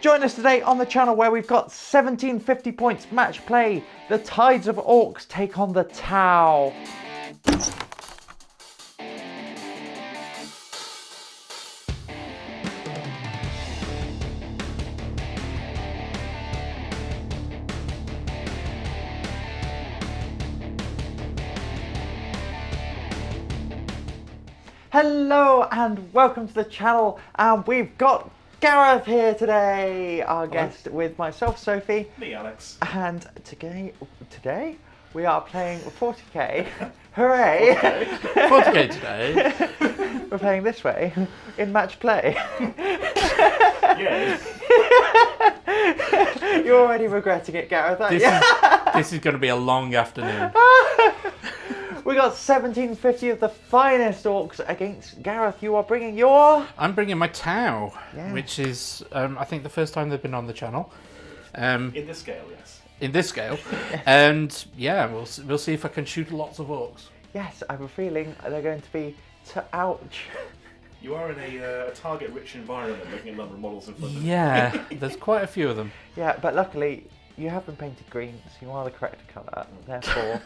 Join us today on the channel where we've got 1750 points match play. The Tides of Orks take on the T'au. Hello and welcome to the channel, and we've got Gareth here today, our guest, with myself, Sophie. Me, Alex. And today we are playing 40k. Hooray! 40k today. We're playing this way, in match play. Yes. You're already regretting it, Gareth, aren't you? This is going to be a long afternoon. We got 1750 of the finest orcs against Gareth. You are bringing your... I'm bringing my T'au, Yeah. which is, I think, the first time they've been on the channel. In this scale, yes. In this scale. And yeah, we'll see if I can shoot lots of orcs. Yes, I have a feeling they're going to be ouch. You are in a target-rich environment, looking at a number of models in front of you. Yeah, there's quite a few of them. Yeah, but luckily you have been painted green, so you are the correct colour. Therefore,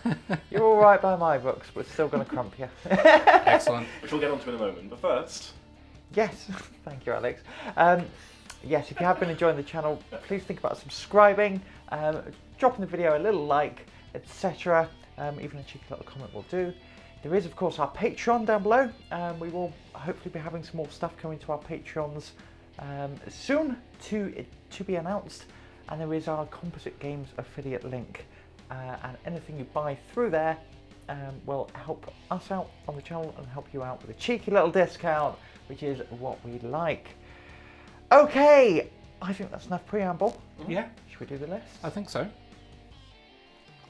you're all right by my books, but still going to crump you. Excellent. Which we'll get onto in a moment. But first... Yes, thank you, Alex. Yes, if you have been enjoying the channel, please think about subscribing, dropping the video a little like, etc. Even a cheeky little comment will do. There is, of course, our Patreon down below. We will hopefully be having some more stuff coming to our Patreons soon to be announced. And there is our Composite Games affiliate link. And anything you buy through there will help us out on the channel and help you out with a cheeky little discount, which is what we like. Okay, I think that's enough preamble. Yeah, Should we do the list? I think so.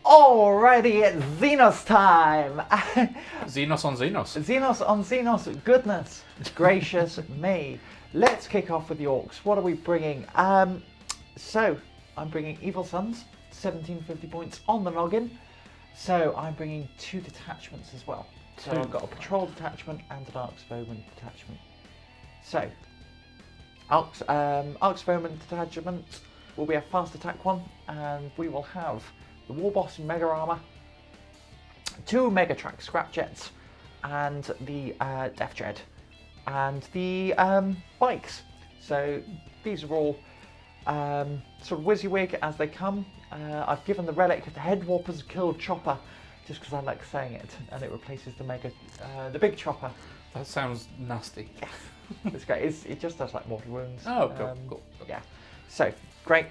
Alrighty, it's Xenos time! Xenos on Xenos. Xenos on Xenos, goodness gracious me. Let's kick off with the orcs. What are we bringing? So, I'm bringing Evil Sunz, 1750 points on the noggin. So, I'm bringing 2 detachments as well. So, I've got a patrol detachment and an Arks Vs detachment. So, Arks Vs detachment will be a fast attack one, and we will have the Warboss in Mega Armour, 2 Megatrakk Scrapjets, and the Death Dread, and the bikes. So these are all sort of WYSIWYG as they come. I've given the relic the Head Warper's Killed Chopper, just because I like saying it, and it replaces the big chopper. That sounds nasty. It's great. It just does like mortal wounds. Oh, cool. Yeah. So great.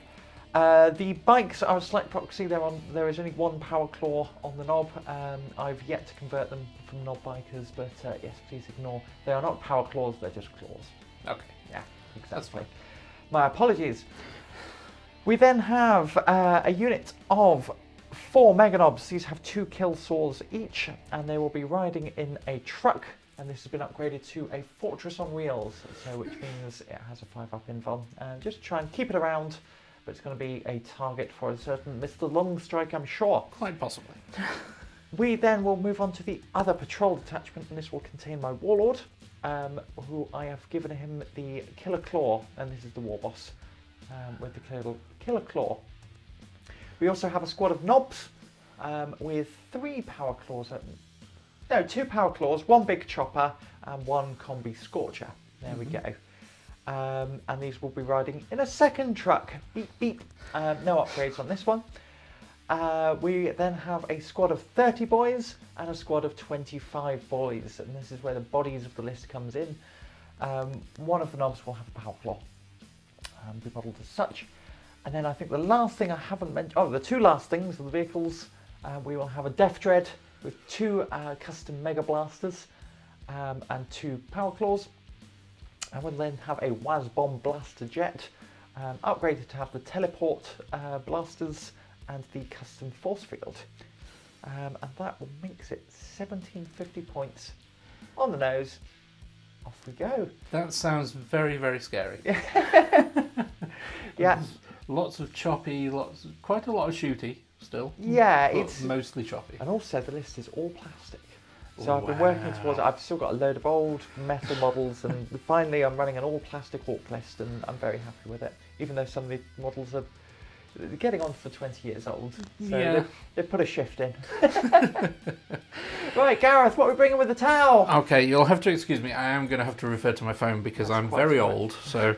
The bikes are a slight proxy. There is only 1 power claw on the knob. I've yet to convert them from knob bikers, but yes, please ignore. They are not power claws, they're just claws. Okay. Yeah, exactly. My apologies. We then have a unit of 4 Meganobs. These have 2 Killsaws each, and they will be riding in a truck. And this has been upgraded to a fortress on wheels, so which means it has a 5-up invuln. Just try and keep it around. But it's going to be a target for a certain Mr. Longstrike, I'm sure. Quite possibly. We then will move on to the other patrol detachment, and this will contain my Warlord, who I have given him the Killer Klaw, and this is the Warboss with the Killer Klaw. We also have a squad of Knobs with 3 power claws. No, 2 power claws, 1 big chopper, and 1 combi scorcher. There we go. And these will be riding in a second truck. Beep, beep. No upgrades on this one. We then have a squad of 30 boys and a squad of 25 boys. And this is where the bodies of the list comes in. One of the knobs will have a power claw. Be modelled as such. And then I think the last thing I haven't mentioned... the 2 last things are the vehicles. We will have a Death Dread with 2 custom Mega Blasters and 2 power claws. And we'll then have a Was-Bomb Blaster Jet, upgraded to have the Teleport Blasters and the Custom Force Field. And that will makes it 1750 points on the nose. Off we go. That sounds very, very scary. Yeah. Lots of choppy, quite a lot of shooty still. Yeah, but it's mostly choppy. And also the list is all plastic. So I've been working towards it. I've still got a load of old metal models, and finally I'm running an all plastic orc list, and I'm very happy with it. even though some of the models are getting on for 20 years old. So Yeah. they've put a shift in. Right, Gareth, what are we bringing with the T'au? Okay, you'll have to excuse me. I am going to have to refer to my phone because That's I'm quite very all right. old. So,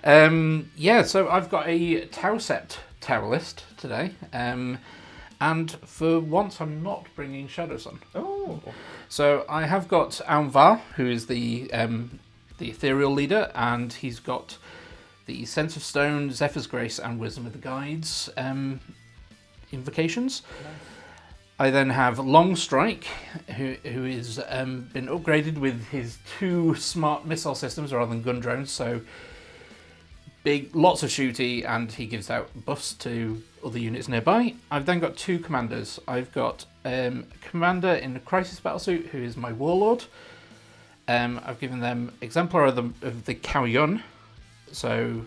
so I've got a T'au list today. And for once, I'm not bringing Shadow Sun. Oh. So I have got Aumvar, who is the ethereal leader, and he's got the Sense of Stone, Zephyr's Grace, and Wisdom of the Guides invocations. Nice. I then have Long Strike, who is been upgraded with his 2 smart missile systems rather than gun drones. So big, lots of shooty, and he gives out buffs to other units nearby. I've then got 2 commanders. I've got a commander in the Crisis Battlesuit, who is my warlord. I've given them Exemplar of the Kaoyun. So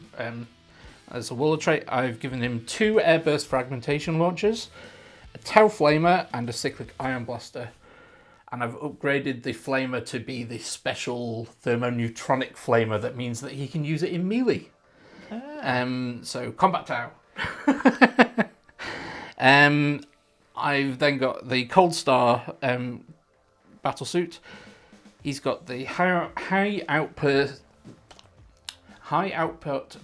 as a warlord trait, I've given him 2 airburst fragmentation launchers, a T'au Flamer, and a Cyclic Ion Blaster. And I've upgraded the Flamer to be the special thermoneutronic Flamer. That means that he can use it in melee. So Combat T'au. I've then got the Cold Star battlesuit. He's got the high output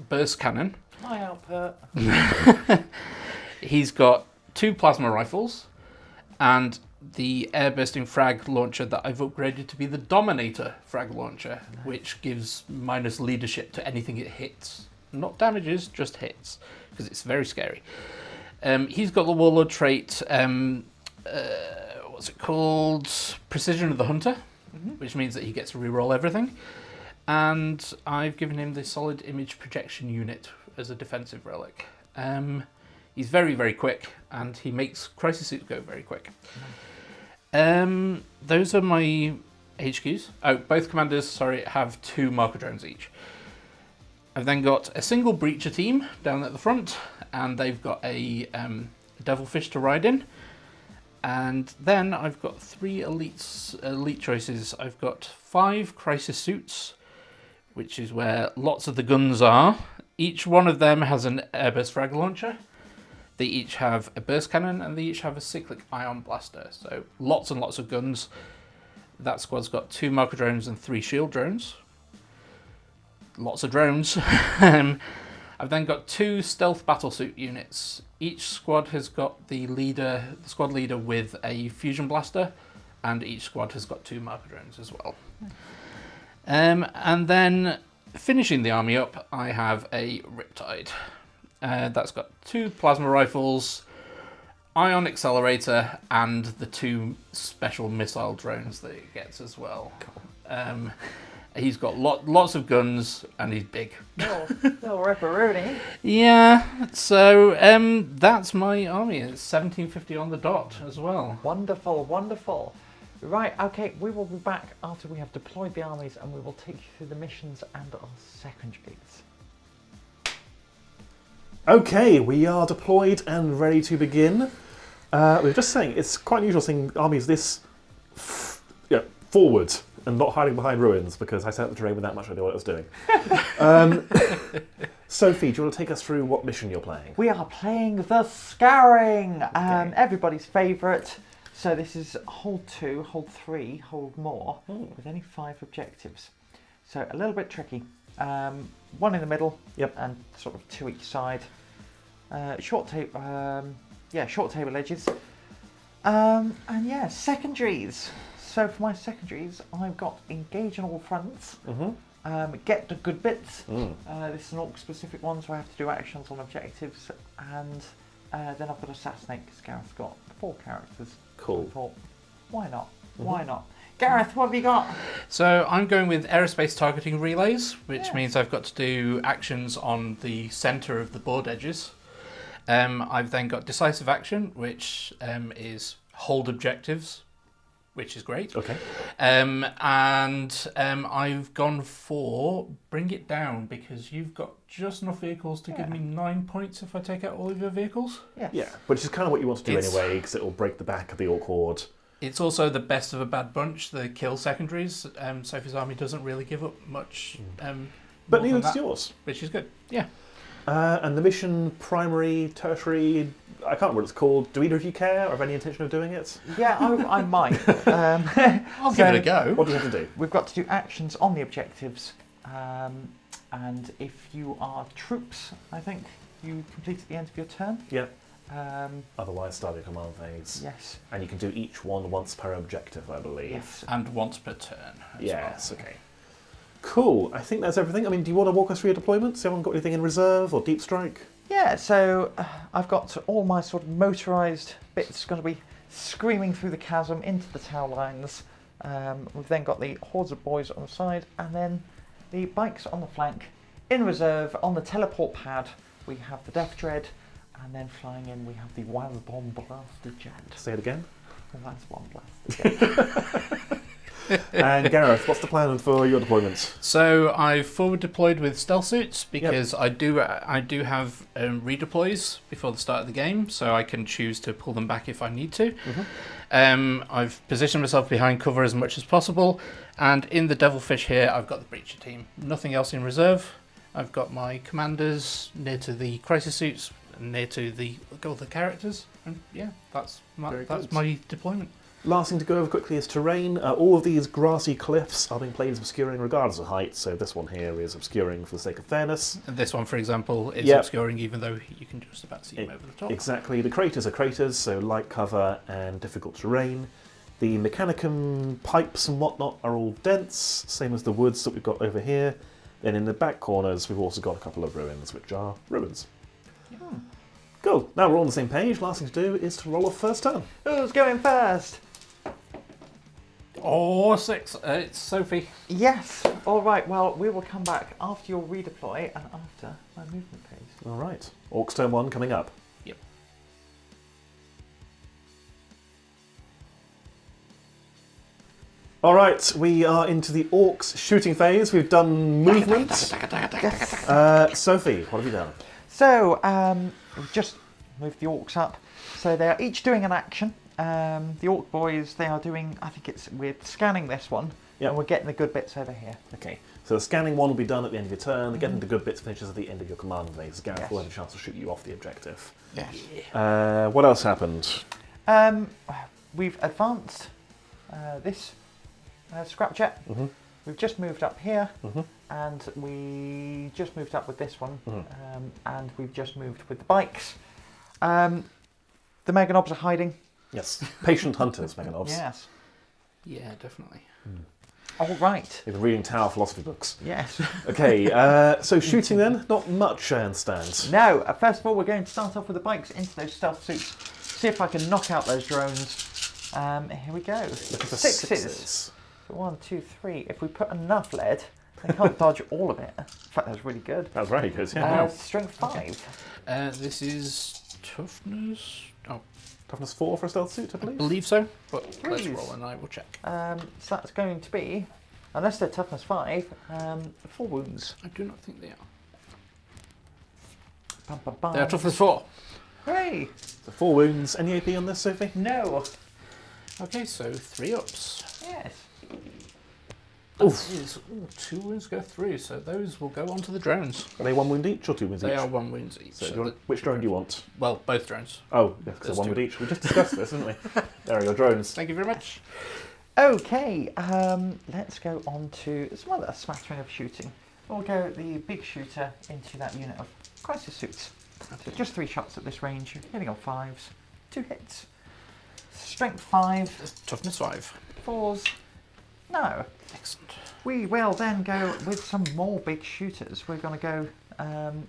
burst cannon. My output. He's got 2 plasma rifles and the air bursting frag launcher that I've upgraded to be the Dominator frag launcher, which gives minus leadership to anything it hits. Not damages, just hits, because it's very scary. He's got the warlord trait, what's it called? Precision of the Hunter, which means that he gets to reroll everything. And I've given him the solid image projection unit as a defensive relic. He's very, very quick, and he makes crisis suits go very quick. Those are my HQs. Oh, both commanders, have 2 marker drones each. I've then got a single breacher team down at the front, and they've got a devilfish to ride in. And then I've got 3 elite choices. I've got 5 crisis suits, which is where lots of the guns are. Each one of them has an airburst frag launcher. They each have a burst cannon, and they each have a cyclic ion blaster. So lots and lots of guns. That squad's got 2 marker drones and 3 shield drones. Lots of drones. I've then got 2 stealth battlesuit units. Each squad has got the squad leader with a fusion blaster, and each squad has got 2 marker drones as well. And then finishing the army up, I have a Riptide. That's got 2 plasma rifles, ion accelerator, and the 2 special missile drones that it gets as well. Cool. He's got lots of guns, and he's big. Little ripperoonie. Yeah, so that's my army. It's 1750 on the dot as well. Wonderful, wonderful. Right, okay, we will be back after we have deployed the armies, and we will take you through the missions and our secondaries. Okay, we are deployed and ready to begin. We were just saying, it's quite unusual seeing armies this forward and not hiding behind ruins, because I set up the terrain with that much idea what I was doing. Sophie, do you want to take us through what mission you're playing? We are playing the Scouring, Okay. everybody's favourite. So this is hold 2, hold 3, hold more, with only 5 objectives. So a little bit tricky. 1 in the middle, Yep. and sort of 2 each side. Short table edges. And yeah, secondaries. So for my secondaries, I've got engage on all fronts. Get the good bits. This is an Orc specific one, so I have to do actions on objectives, and then I've got assassinate because Gareth's got 4 characters. Cool. I thought, why not? Why not? Gareth, what have you got? So I'm going with aerospace targeting relays, which means I've got to do actions on the centre of the board edges. I've then got decisive action, which is hold objectives, which is great. Okay. And I've gone for bring it down, because you've got just enough vehicles to give me 9 points if I take out all of your vehicles. Yes. Yeah, which is kind of what you want to do It's- anyway, because it will break the back of the Orc horde. It's also the best of a bad bunch, the kill secondaries. Sophie's army doesn't really give up much. But more neither than does that, yours. which is good. Yeah. And the mission, primary, tertiary, I can't remember what it's called. Do either of you care or have any intention of doing it? Yeah, I might. I'll give it a go. What do you have to do? We've got to do actions on the objectives, and if you are troops, I think you complete at the end of your turn. Yeah. Otherwise, start your command phase. Yes. And you can do each one once per objective, I believe. Yes. And once per turn. Yes, okay. Cool. I think that's everything. I mean, do you want to walk us through your deployments? Everyone got anything in reserve or deep strike? Yeah, so I've got all my sort of motorised bits going to be screaming through the chasm into the tower lines. We've then got the hordes of boys on the side, and then the bikes on the flank. In reserve, on the teleport pad, we have the Death Dread, and then flying in, we have the Warboss. Say it again. Warboss. And Gareth, what's the plan for your deployments? So I've forward deployed with stealth suits because I do have redeploys before the start of the game, so I can choose to pull them back if I need to. I've positioned myself behind cover as much as possible, and in the Devilfish here I've got the Breacher team. Nothing else in reserve. I've got my commanders near to the crisis suits, and near to the characters, and yeah, that's my deployment. Last thing to go over quickly is terrain. All of these grassy cliffs are being played as obscuring regardless of height, so this one here is obscuring for the sake of fairness. And this one, for example, is obscuring even though you can just about see them over the top. Exactly. The craters are craters, so light cover and difficult terrain. The Mechanicum pipes and whatnot are all dense, same as the woods that we've got over here. Then in the back corners we've also got a couple of ruins, which are ruins. Cool. Now we're all on the same page. Last thing to do is to roll off first turn. Who's going first? Oh, 6. It's Sophie. Yes. All right. Well, we will come back after your redeploy and after my movement phase. All right. Orks turn 1 coming up. Yep. All right. We are into the Orks shooting phase. We've done movement. Sophie, what have you done? So we've just moved the Orks up. So they are each doing an action. The Ork boys, they are doing, we're scanning this one, and we're getting the good bits over here. Okay, so the scanning one will be done at the end of your turn, getting the good bits finishes at the end of your command phase. Gareth will have a chance to shoot you off the objective. Yes. What else happened? We've advanced this Scrapjet. We've just moved up here, and we just moved up with this one, and we've just moved with the bikes. The Meganobz are hiding. Yes, patient hunters, Meganobz. Yes. Yeah, definitely. All right. You've been reading Tower philosophy books. Yes. Okay, so shooting then, not much, I understand. No, first of all, we're going to start off with the bikes into those stealth suits. See if I can knock out those drones. Here we go. Looking for sixes. 1, 2, 3. If we put enough lead, they can't dodge all of it. In fact, that was really good. That was very good, yeah. Strength 5. This is toughness. Oh, toughness 4 for a stealth suit, I believe. I believe so, but let's Please. roll and I will check. So that's going to be, unless they're toughness 5, 4 wounds. I do not think they are. Bum, bum, bum. They are toughness 4. Hooray! So 4 wounds. Any AP on this, Sophie? No. Okay, so 3 ups. Yes. That is 2 wounds go through, so those will go onto the drones. Are they 1 wound each or 2 wounds each? They are 1 wounds each. So do you want, which drone do you want? Well, both drones. Oh, yeah, because There's 1 2. wound each. We just discussed this, didn't we? There are your drones. Thank you very much. Okay, let's go on to some other smattering of shooting. We'll go the big shooter into that unit of crisis suits. So just 3 shots at this range, hitting on 5s, 2 hits. Strength 5. Toughness 5. 4s. No. Excellent. We will then go with some more big shooters. We're going to go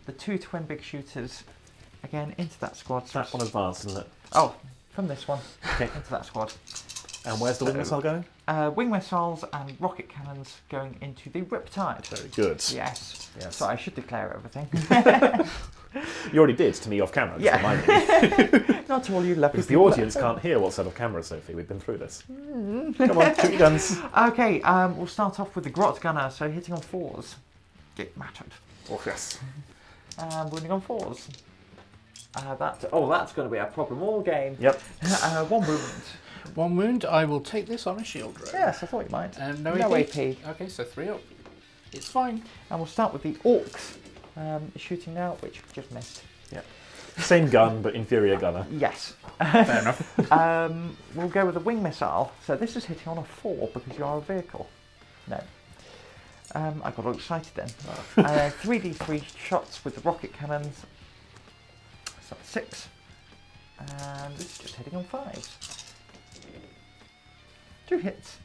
the 2 twin big shooters again into that squad. That one advanced, isn't it? Oh, from this one Okay. into that squad. And where's the wing missile going? Wing missiles and rocket cannons going into the Riptide. Very good. Yes. Yes. So I should declare everything. You already did to me off camera, just Yeah. remind me. Not to all you lovely Because the people. audience can't hear what's said off camera, Sophie. We've been through this. Come on, shoot your guns. Okay, we'll start off with the Grot Gunner, so hitting on 4s. Get mattered. Oh, yes. Wounding on 4s. That's going to be a problem all game. Yep. 1 wound. 1 wound. I will take this on a shield drone. Yes, I thought you might. No No AP. AP. Okay, so 3 up. It's fine. And we'll start with the Orks shooting now, which just missed. Yeah. Same gun, but inferior gunner. Yes. Fair enough. We'll go with a wing missile. So this is hitting on a 4 because you are a vehicle. No. I got all excited then. 3d3 shots with the rocket cannons. So that's 6. And this is just hitting on 5s. 2 hits.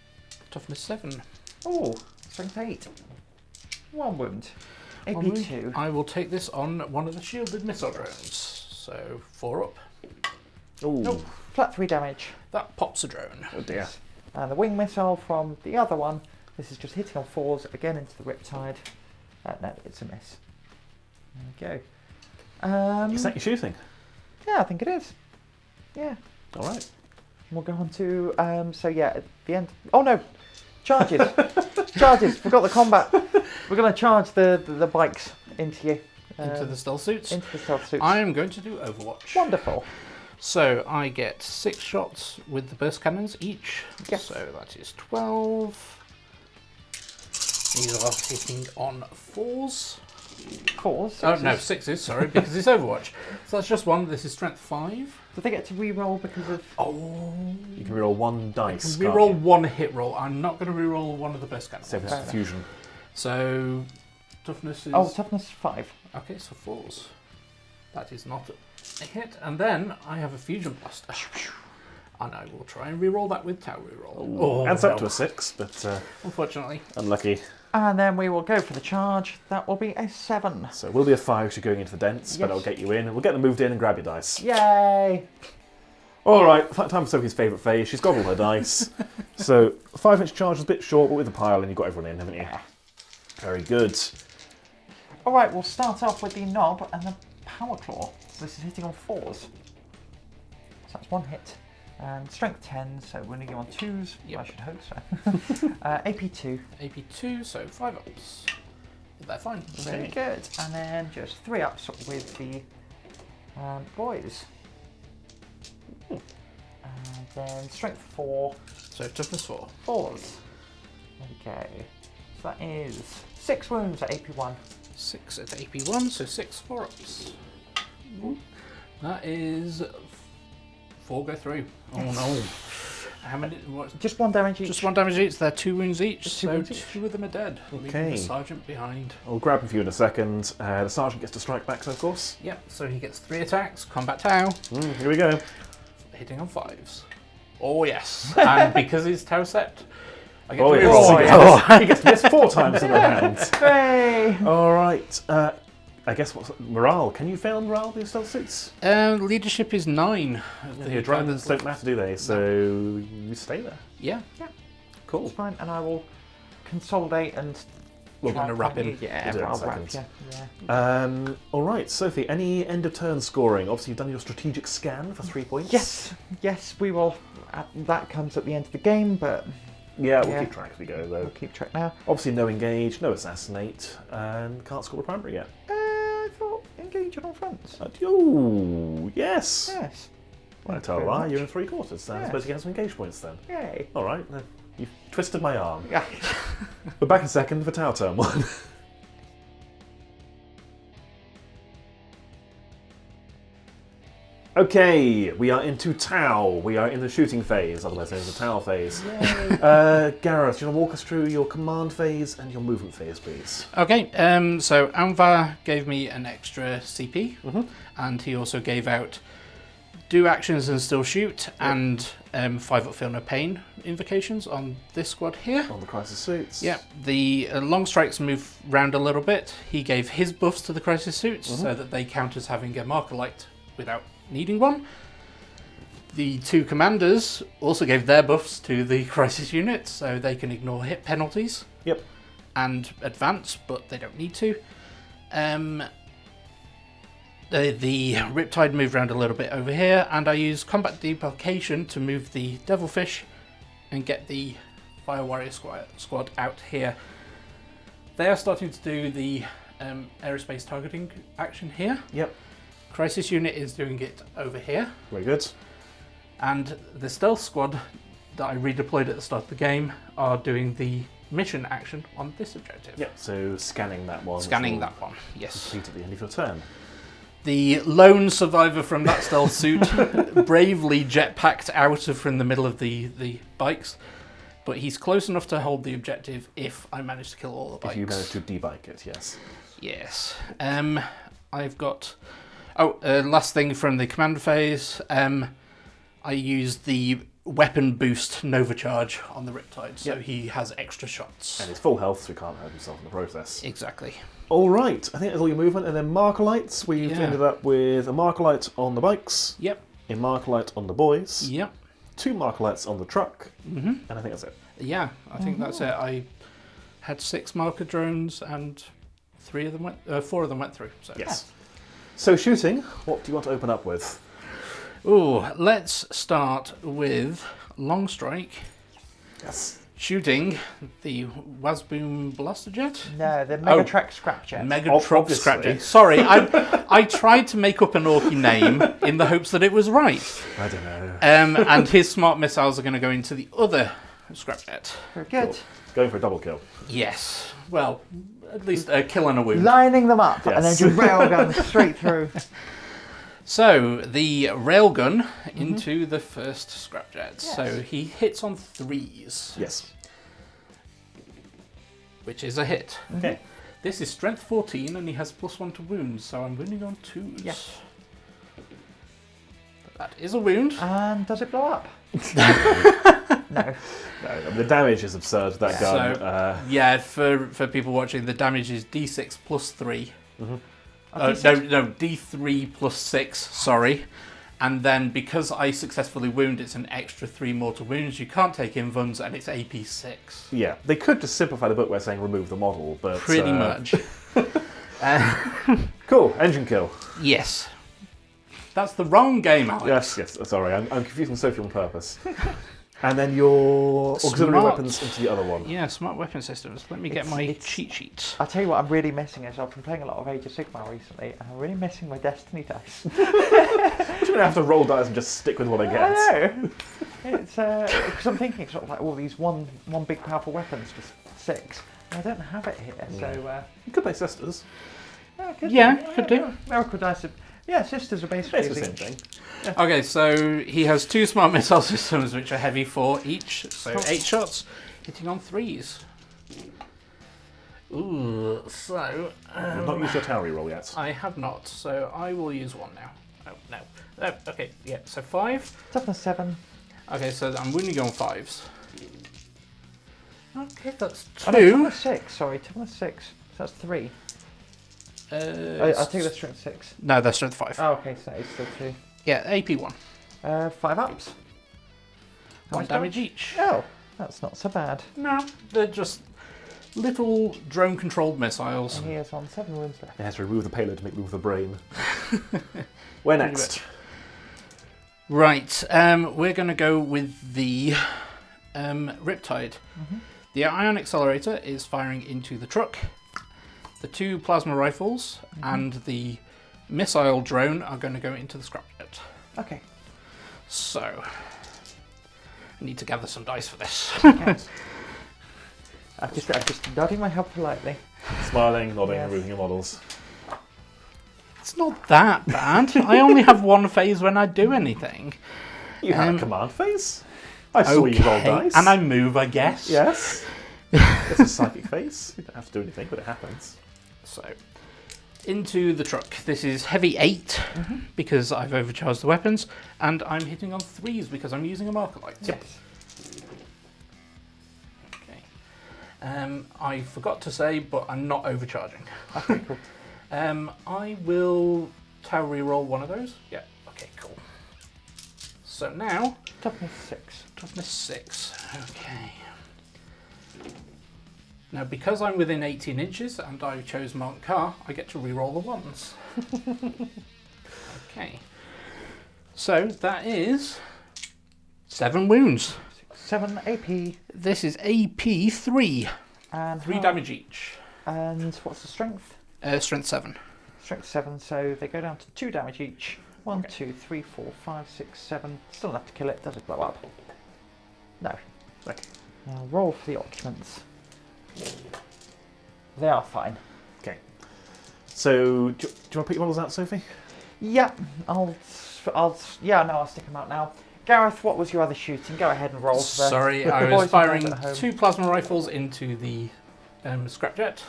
Toughness 7. Oh, strength 8. 1 wound. AP2. I will take this on one of the shielded missile drones. So 4 up. Ooh. Nope. Flat 3 damage. That pops a drone. Oh dear. And the wing missile from the other one. This is just hitting on 4s again into the Riptide. No, it's a miss. There we go. Is that your shooting? Yeah, I think it is. Yeah. All right. We'll go on to, so yeah, at the end. Oh no! Charges! Charges! Forgot the combat. We're going to charge the bikes into you. Into the stealth suits. Into the stealth suits. I am going to do Overwatch. Wonderful. So I get 6 shots with the burst cannons each. Yes. So that is 12. These are hitting on 4s. 4s. Oh no, 6s, sorry, because it's Overwatch. So that's just 1. This is strength 5. Do they get to re-roll because of... Oh. You can reroll 1 dice. I can reroll 1 hit roll. I'm not going to reroll one of the burst cannons. Save this for fusion. So toughness is... Oh, toughness 5. Okay, so 4s. That is not a hit. And then I have a fusion blaster. And I will try and reroll that with Tau reroll. Oh, adds up to a 6, but unfortunately. unlucky. And then we will go for the charge. That will be a 7. So it will be a 5 if you're going into the dents, but Yes. I'll get you in. We'll get them moved in and grab your dice. Yay! All right, time for Sophie's favourite phase. She's got all her dice. So 5-inch charge is a bit short, but with the pile in, you've got everyone in, haven't you? Yeah. Very good. All right, we'll start off with the knob and the power claw. So this is hitting on 4s. So that's 1 hit. And strength 10, so we're going to go on 2s. Yep. I should hope so. AP2. AP2, so 5 ups. They're fine. Very good. And then just 3 ups with the boys. And then strength 4. So toughness 4. 4s. Okay. So that is 6 wounds at AP1. 6 at AP1, so 6 4 ups. That is 4 go through. Oh no. How many? What? Just 1 damage each. Just 1 damage each. They're 2 wounds each. Just 2 so wounds each. 2 of them are dead. Leaving Okay. the sergeant behind. I'll grab him for you in a second. The sergeant gets to strike back, of course. Yep. So he gets 3 attacks. Combat Tau. Here we go. Hitting on 5s. Oh yes. And because he's Tau set, I get Oh, to yes. reroll. He gets to miss 4 times in a round. Hooray! All right. I guess what's morale? Can you fail morale with your stealth suits? Leadership is 9. The adrenalines don't matter, do they? So you stay there. Yeah. Cool. That's fine, and I will consolidate and... We're try going to and wrap find him. you. Yeah, We'll do it in a I'll wrap second. you. Yeah. All right, Sophie. Any end of turn scoring? Obviously, you've done your strategic scan for 3 points. Yes, we will. That comes at the end of the game, but Yeah, we'll Yeah. keep track as we go, though. we'll keep track now. Obviously, no engage, no assassinate, and can't score a primary yet. I thought engage on all fronts. Oh, yes. Yes. Well, I Thank tell you a very lie, much. you're in 3 quarters. I Yes. suppose you get some engage points then. Yay. All right, you've twisted my arm. Yeah. We're back in second for Tau turn 1. Okay, we are into Tau. We are in the shooting phase, otherwise known as the Tau phase. Gareth, do you want to walk us through your command phase and your movement phase, please? Okay, so Anvar gave me an extra CP, and he also gave out do actions and still shoot, and 5 up feel no pain invocations on this squad here. On the crisis suits. Yeah, the long strikes move round a little bit. He gave his buffs to the crisis suits so that they count as having a marker light without needing one. The 2 commanders also gave their buffs to the crisis units so they can ignore hit penalties. Yep. And advance, but they don't need to. The Riptide moved around a little bit over here, and I use Combat Debarkation to move the Devilfish and get the Fire Warrior squad out here. They are starting to do the aerospace targeting action here. Yep. Crisis unit is doing it over here. Very good. And the stealth squad that I redeployed at the start of the game are doing the mission action on this objective. Yep, so scanning that one. Scanning that one, yes. Complete at the end of your turn. The lone survivor from that stealth suit bravely jetpacked out from the middle of the bikes, but he's close enough to hold the objective if I manage to kill all the bikes. If you manage to debike it, yes. Yes. I've got... last thing from the command phase. I used the weapon boost Nova Charge on the Riptide, so he has extra shots. And he's full health, so he can't hurt himself in the process. Exactly. All right, I think that's all your movement. And then marker lights, we've ended up with a marker light on the bikes, Yep. a marker light on the boys, Yep. 2 marker lights on the truck, and I think that's it. Yeah, I think that's it. I had 6 marker drones and 4 of them went through. So. Yes. So shooting, what do you want to open up with? Ooh, let's start with long strike. Yes. Shooting the Wasboom Blaster Jet. No, the Megatrakk Scrapjet. Megatrakk Obviously. Scrapjet. Sorry, I tried to make up an Orky name in the hopes that it was right. I don't know. And his smart missiles are going to go into the other Scrapjet. Very good. Cool. Going for a double kill. Yes. Well, at least a kill and a wound. Lining them up and then Yes. just railgun straight through. So, the railgun into the first Scrapjet. Yes. So, he hits on 3s, Yes. which is a hit. Okay. This is strength 14 and he has +1 to wounds, so I'm wounding on 2s. Yes. That is a wound. And does it blow up? No. No, the damage is absurd, that gun. So, yeah, for people watching, the damage is D6 plus 3. Oh, No, D3 plus 6, sorry. And then because I successfully wound, it's an extra 3 mortal wounds. You can't take invuns, and it's AP 6. Yeah, they could just simplify the book by saying remove the model, but... Pretty much. Cool, engine kill. Yes. That's the wrong game, Alex. Yes, sorry, I'm confusing Sophie on purpose. And then your auxiliary Smart. weapons into the other one. Yeah, smart weapon systems. Let me get my cheat sheet. I'll tell you what I'm really missing is I've been playing a lot of Age of Sigmar recently and I'm really missing my Destiny dice. I'm just going to have to roll dice and just stick with what I get. I know. It's because I'm thinking sort of like all these one big powerful weapons, just 6. I don't have it here, so... You could play Sisters. Could do. Miracle dice. Yeah, Sisters are basically It's the same thing. Okay, so he has 2 smart missile systems which are heavy 4 each, so 8 shots, hitting on 3s. Ooh, so... You've not used your tower reroll yet. I have not, so I will use 1 now. Oh, no. Oh, okay, yeah, so 5. Toughness 7. Okay, so I'm wounding on 5s. Okay, that's 2. Oh, no, toughness 6, sorry, toughness 6. So that's 3. I'll take the strength 6. No, that's strength 5. Oh, okay, so it's still 2. Yeah, AP 1. 5 ups. How 1 much damage each. Oh, that's not so bad. No, they're just little drone-controlled missiles. And he is on 7 wounds left. It has to remove the payload to make room for the brain. Where next? Right, we're going to go with the Riptide. The ion accelerator is firing into the truck. The 2 plasma rifles and the missile drone are going to go into the Scrapjet. Okay. So, I need to gather some dice for this. Okay. I'm just nodding my head politely. Smiling, nodding, Yes. removing your models. It's not that bad. I only have 1 phase when I do anything. You have a command phase? I saw you roll dice. And I move, I guess. Yes. It's a psychic phase. You don't have to do anything, but it happens. So, into the truck. This is heavy 8 because I've overcharged the weapons, and I'm hitting on 3s because I'm using a marker light. Yes. Okay. I forgot to say, but I'm not overcharging. Okay, cool. I will tower reroll 1 of those. Yeah. Okay. Cool. So now Toughness 6. toughness 6. Okay. Now, because I'm within 18 inches and I chose Mark Car, I get to reroll the 1s. Okay. So that is 7 wounds. 7 AP. This is AP 3. And 3 how- damage each. And what's the strength? Strength 7. Strength 7, so they go down to 2 damage each. 1, 2, 3, 4, 5, 6, 7. Still enough to kill it. Does it blow up? No. Okay. Now roll for the occupants. They are fine. Okay. So, do you want to put your models out, Sophie? Yeah, I'll stick them out now. Gareth, what was your other shooting? Go ahead and roll. Sorry, I was firing 2 plasma rifles into the Scrapjet.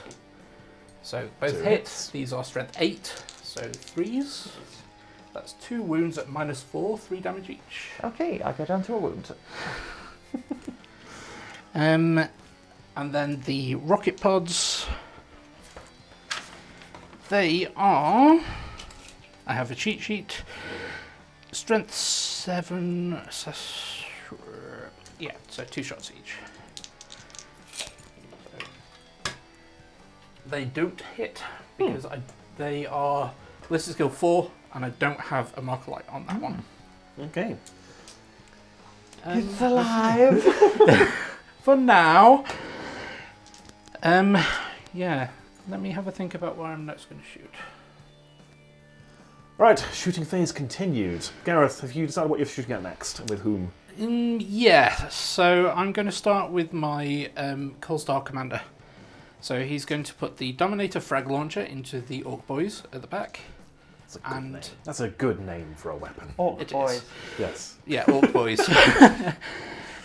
So both hits. These are strength 8, so 3s. That's 2 wounds at -4, 3 damage each. Okay, I go down to a wound. And then the rocket pods. They are. I have a cheat sheet. Strength 7. Yeah, so 2 shots each. They don't hit because they are ballistic skill 4, and I don't have a marker light on that one. Okay. It's alive. For now. Yeah. Let me have a think about where I'm next going to shoot. Right, shooting phase continued. Gareth, have you decided what you're shooting at next? And with whom? Yeah, so I'm going to start with my Killsaw commander. So he's going to put the Dominator frag launcher into the Ork boys at the back. That's a good name. That's a good name for a weapon. Ork boys. Yes. Yeah, Ork boys.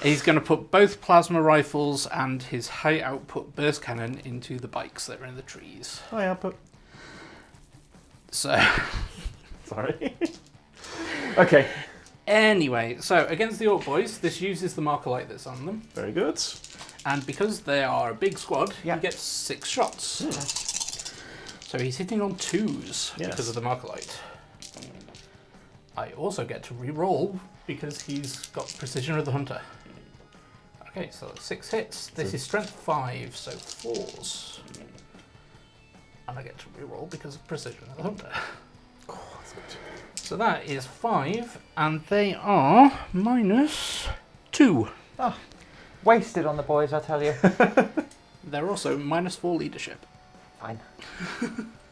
He's going to put both plasma rifles and his high output burst cannon into the bikes that are in the trees. High output. So. Sorry. Okay. Anyway, so against the Ork boys, this uses the marker light that's on them. Very good. And because they are a big squad, Yeah. he gets 6 shots. So he's hitting on 2s because of the marker light. I also get to re-roll because he's got Precision of the Hunter. Okay, so that's 6 hits. This is Strength 5, so 4s. And I get to re-roll because of Precision of the Hunter. Oh, that's good. So that is 5, and they are -2. Oh, wasted on the boys, I tell you. They're also -4 leadership. Fine.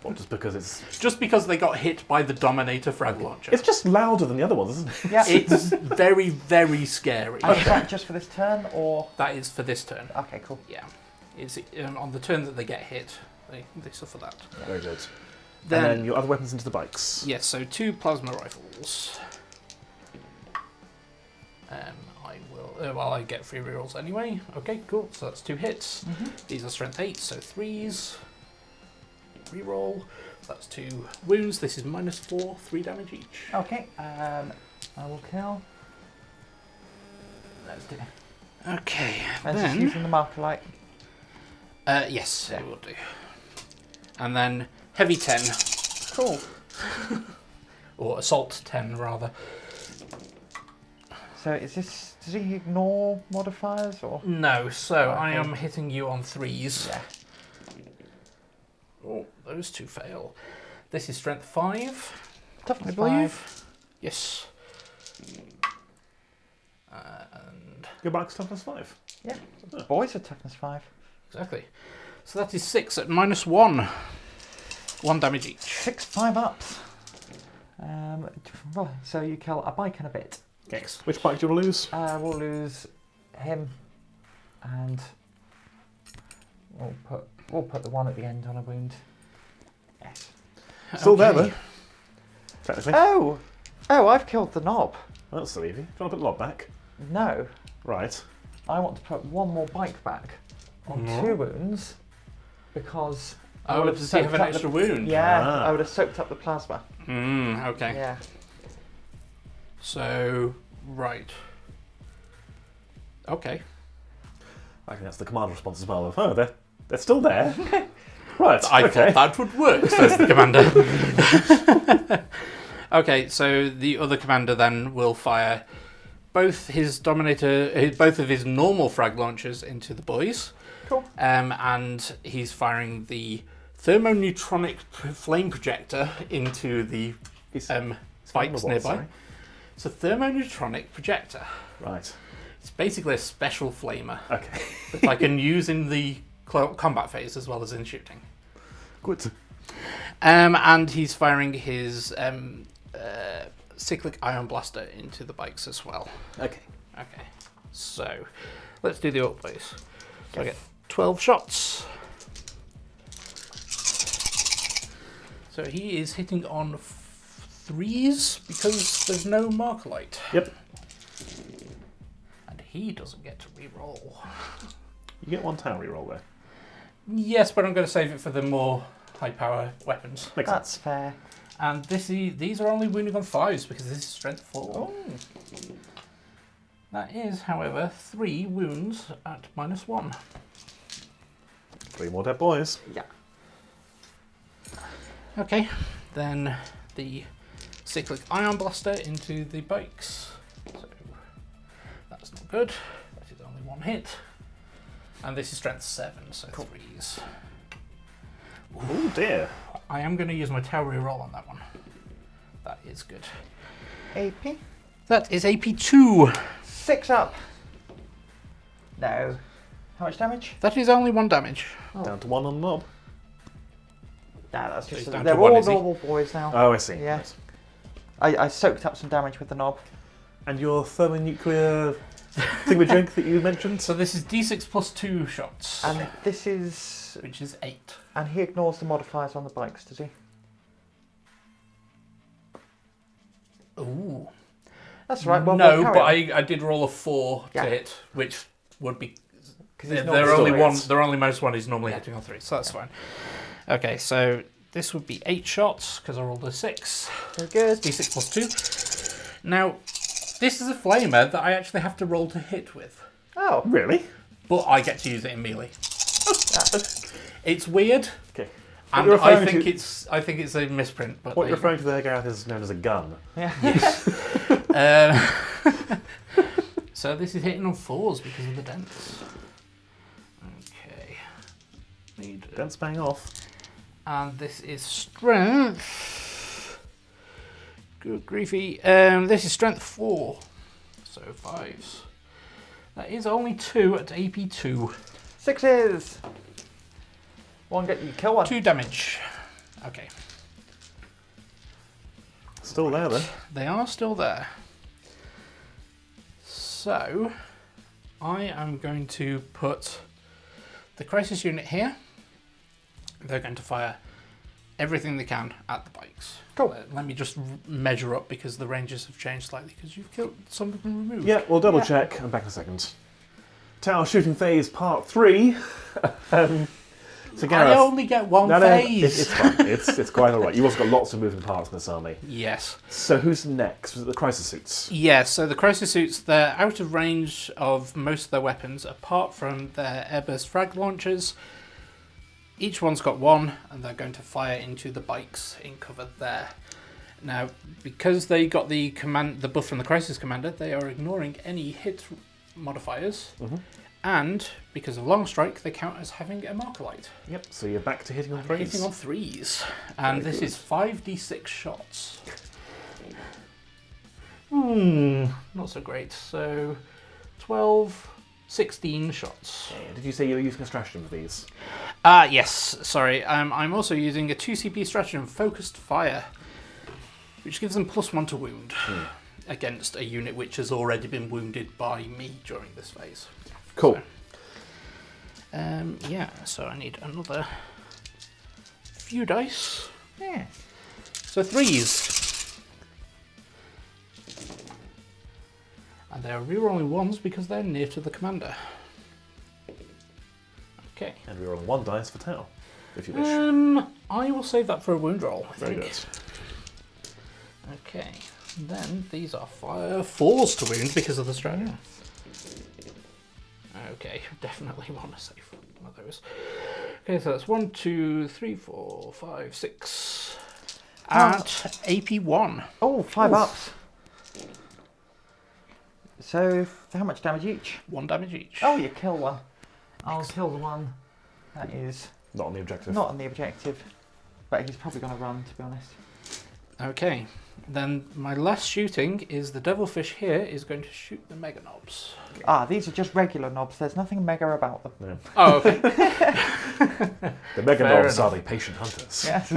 What, just because it's... Just because they got hit by the Dominator frag launcher. It's just louder than the other ones, isn't it? Yeah. It's very, very scary. And is that just for this turn, or...? That is for this turn. Okay, cool. Yeah. It's on the turn that they get hit, they suffer that. Yeah. Very good. Then, and then your other weapons into the bikes. Yes, so 2 plasma rifles. I will... well, I get 3 rerolls anyway. Okay, cool. So that's 2 hits. These are strength 8, so 3s. Reroll. That's 2 wounds. This is -4, 3 damage each. Okay, I will kill. Let's do it. Okay, And then... just using the marker light. Yes, it will do. And then heavy 10. Cool. Or assault 10, rather. So is this... Does he ignore modifiers, or...? No, so I Okay. am hitting you on 3s. Yeah. Oh, those 2 fail. This is strength 5, Toughness I believe. 5. Yes. And Your bike's toughness 5. Yeah. Boys are toughness 5. exactly. So that is 6 at -1. 1 damage each. 6 5-ups. Well, so you kill a bike and a bit. Okay. Which bike do you want to lose? We'll lose him, and we'll put the one at the end on a wound. Yes. Still there, though. Technically. Oh, I've killed the knob. That's so easy. Do you want to put the lob back? No, Right. I want to put one more bike back on 2 wounds because I Oh, would have does he have soaked an up extra wound? Yeah, Ah. I would have soaked up the plasma. Okay. Yeah. So, right. Okay. I think that's the command response as well. Of, oh, they're still there. Right. I okay. thought that would work, says the commander. Okay, so the other commander then will fire both both of his normal frag launchers into the boys. Cool. And he's firing the thermoneutronic flame projector into the bikes nearby. Sorry. It's a thermoneutronic projector. Right. It's basically a special flamer Okay. that I can use in the combat phase as well as in shooting. Good. And he's firing his cyclic ion blaster into the bikes as well. Okay. Okay, so let's do the Ork boys. So I get 12 shots. So he is hitting on 3s because there's no marker light. Yep. And he doesn't get to re-roll. You get 1 tower reroll there. Yes, but I'm going to save it for the more high power weapons. Makes That's sense. fair. And these are only wounding on 5s because this is strength 4. Oh. That is, however, 3 wounds at -1. 3 more dead boys. Yeah. Okay, then the cyclic ion blaster into the bikes. So that's not good. That is only 1 hit. And this is strength 7, so 3s. Oh dear. I am going to use my tower reroll on that one. That is good. AP. That is AP2. 6 up. No. How much damage? That is only 1 damage. Oh. Down to 1 on the knob. Nah, that's So just. it's down They're to 1, all is he? normal boys now. Oh, I see. Yeah. Nice. I soaked up some damage with the knob. And your thermonuclear thingamajig that you mentioned? So this is D6 plus 2 shots, And this is. which is 8. And he ignores the modifiers on the bikes, does he? Ooh. That's right. Well, no, we'll but carry on. I did roll a 4 Yeah. to hit, which would be 'Cause he's they're not only still one. hits. They're only most one is normally Yeah. hitting on 3, so that's fine. Okay, so this would be 8 shots because I rolled a 6. Very good. D6 plus 2. Now, this is a flamer that I actually have to roll to hit with, Oh. Really? but I get to use it in melee. Yeah. It's weird, Okay. and you're I referring think to- I think it's a misprint. But What you're referring to there, Gareth, is known as a gun. Yeah. So this is hitting on 4s because of the dents. Okay. Don't bang off. And this is strength. Good griefy. This is strength 4. So 5s. That is only 2 at AP2. 6s. One get you kill one. 2 damage. Okay. Still there then. They are still there. So, I am going to put the crisis unit here. They're going to fire everything they can at the bikes. Cool. Let me just measure up because the ranges have changed slightly because you've killed some of them removed. Yeah, we'll double Yeah. check. I'm back in a second. Tower shooting phase part 3. So Gareth, I only get one no, phase. it's fine. It's quite all right. You've also got lots of moving parts in this army. Yes. So who's next? Was it the crisis suits? Yes, so the crisis suits, they're out of range of most of their weapons apart from their airburst frag launchers. Each one's got 1 and they're going to fire into the bikes in cover there. Now, because they got the buff from the crisis commander, they are ignoring any hit modifiers. Mm-hmm. And because of long strike, they count as having a marker light. Yep. So you're back to hitting on And 3s. hitting on 3s. And Very this good. is 5d6 shots. Not so great. So 12, 16 shots. Yeah, did you say you were using a stratagem for these? Yes, sorry. I'm also using a 2CP stratagem, Focused Fire, which gives them +1 to wound against a unit which has already been wounded by me during this phase. Cool. So, yeah, so I need another few dice. Yeah. So 3s. And they're rerolling 1s because they're near to the commander. Okay. And we're on 1 dice for Tau, if you wish. I will save that for a wound roll, I Very think. good. Okay. Then these are fire 4s to wound because of the stratagem. Okay, definitely want to save one of those. Okay, so that's 1, 2, 3, 4, 5, 6. At AP1. Oh, 5 Oof. ups. So, how much damage each? 1 damage each. Oh, you kill one. I'll kill the one that is Not on the objective. not on the objective. But he's probably going to run, to be honest. Okay, then my last shooting is the devilfish here is going to shoot the Meganobz. Ah, these are just regular knobs. There's nothing mega about them. No. Oh, okay. The Meganobz are the patient hunters. Yes.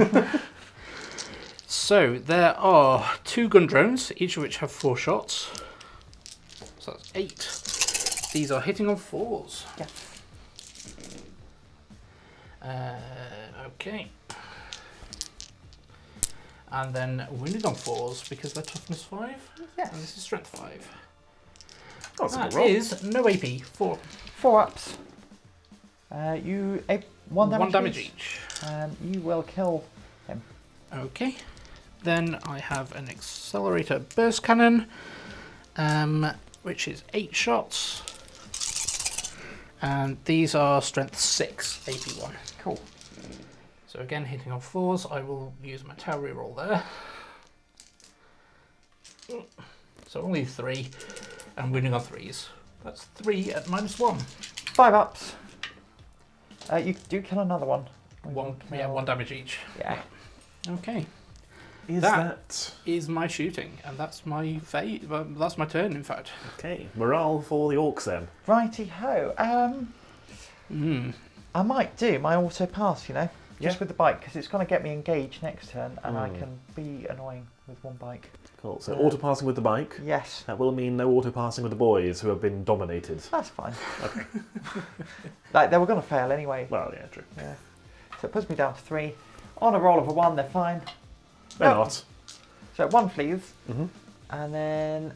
So there are 2 gun drones, each of which have 4 shots. So that's 8. These are hitting on 4s. Yeah. Okay. And then wounded on 4s because they're toughness 5. Yes. And this is strength 5. That's a good That roll. is no AP. 4. 4 ups. You 1 damage. 1 damage each. You will kill him. Okay. Then I have an accelerator burst cannon, which is 8 shots. And these are strength 6, AP1. Cool. So again, hitting on 4s, I will use my tower reroll there. So only 3, and wounding on 3s. That's 3 at -1. 5 ups. You do kill another one. We will Yeah, kill- 1 damage each. Yeah. Okay. That is my shooting, and that's my fate. Well, that's my turn, in fact. okay? Morale for the orcs then. Righty ho. I might do my auto pass, you know, just Yeah. with the bike, because it's going to get me engaged next turn, and I Mm. can be annoying with one bike. Cool. So auto passing with the bike. Yes, That will mean no auto passing with the boys who have been dominated. that's fine. Okay. Like they were going to fail anyway. Well, yeah, true. Yeah. So it puts me down to 3. On a roll of a 1, they're fine. They're Nope. not. So 1 flees, Mhm. and then.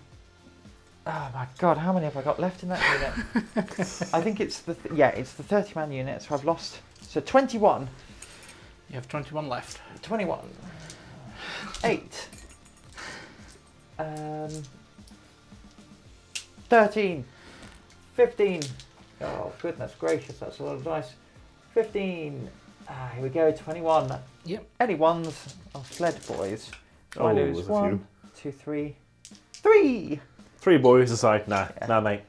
Oh my god, how many have I got left in that unit? I think it's the it's the 30-man unit, so I've lost. So 21. You have 21 left. 21. 8. 13. 15. Oh, goodness gracious, that's a lot of dice. 15. Here we go, 21. Yep. Any ones are fled, boys. So I Oh, lose there's a 1, few. 2, 3. 3! 3 boys decide, nah, Yeah. nah, mate,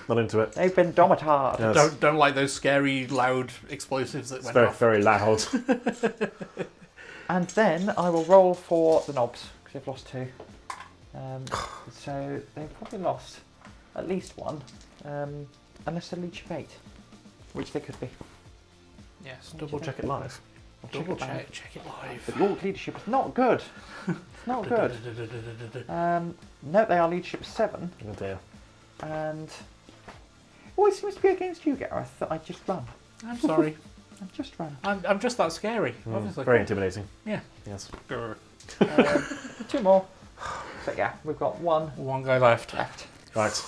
not into it. They've been domitard. Yes. Don't like those scary, loud explosives that It's went very, off. very loud. And then I will roll for the knobs, because they've lost 2. So they've probably lost at least 1, unless they're leech of 8, which they could be. Yes, Double check it live. double check it live. But York leadership is not good. It's not good. No, they are leadership 7, Oh dear. and it always seems to be against you, Gareth, that I just run. I'm sorry. I just run. I'm just that scary, obviously. Very intimidating. Yeah. Yes. 2 more. So yeah, we've got 1 One guy left. left. Right.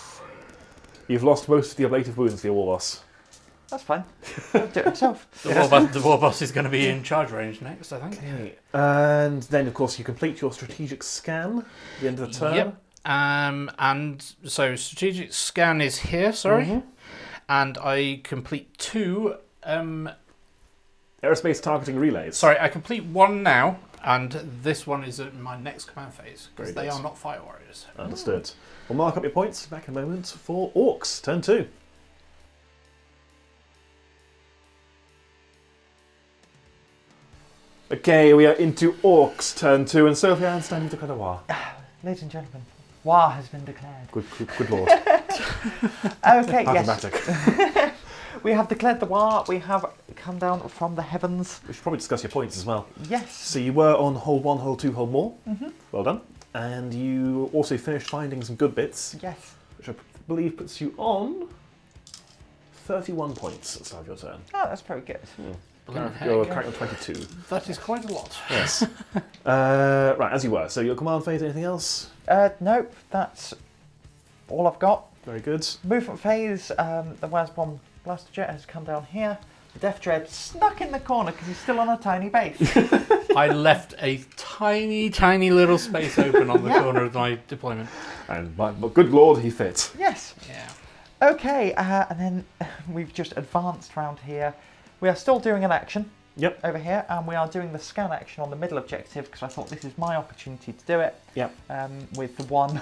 You've lost most of the ablative wounds to your Warboss. That's fine. He'll do it himself. The Warboss is going to be in charge range next, I think. Okay. And then, of course, you complete your strategic scan at the end of the turn. Yep. And so strategic scan is here, sorry. Mhm. And I complete 2. Aerospace targeting relays. Sorry, I complete 1 now, and this one is in my next command phase, Very because they good. are not fire warriors. Understood. We'll mark up your points back in a moment for Orcs, turn 2. Okay, we are into Orcs, turn 2, and Sophie, I understand you declared a war. Ladies and gentlemen, war has been declared. Good lord. Okay, yes. Automatic. We have declared the war. We have come down from the heavens. We should probably discuss your points as well. Yes. So you were on hold 1, hold 2, hold more. Mm-hmm. Well done. And you also finished finding some good bits, Yes. which I believe puts you on 31 points at the start of your turn. Oh, that's very good. Blimey You're heck. currently on 22. That is quite a lot. Yes. Right, as you were. So your command phase, anything else? Nope, that's all I've got. Very good. Movement phase, the Wasbomb Blaster Jet has come down here. The Death Dread stuck in the corner because he's still on a tiny base. I left a tiny, tiny little space open on the Yeah. corner of my deployment. And but good lord, he fit. Yes. Yeah. Okay, and then we've just advanced round here. We are still doing an action Yep. over here, and we are doing the scan action on the middle objective because I thought this is my opportunity to do it. Yep. With the one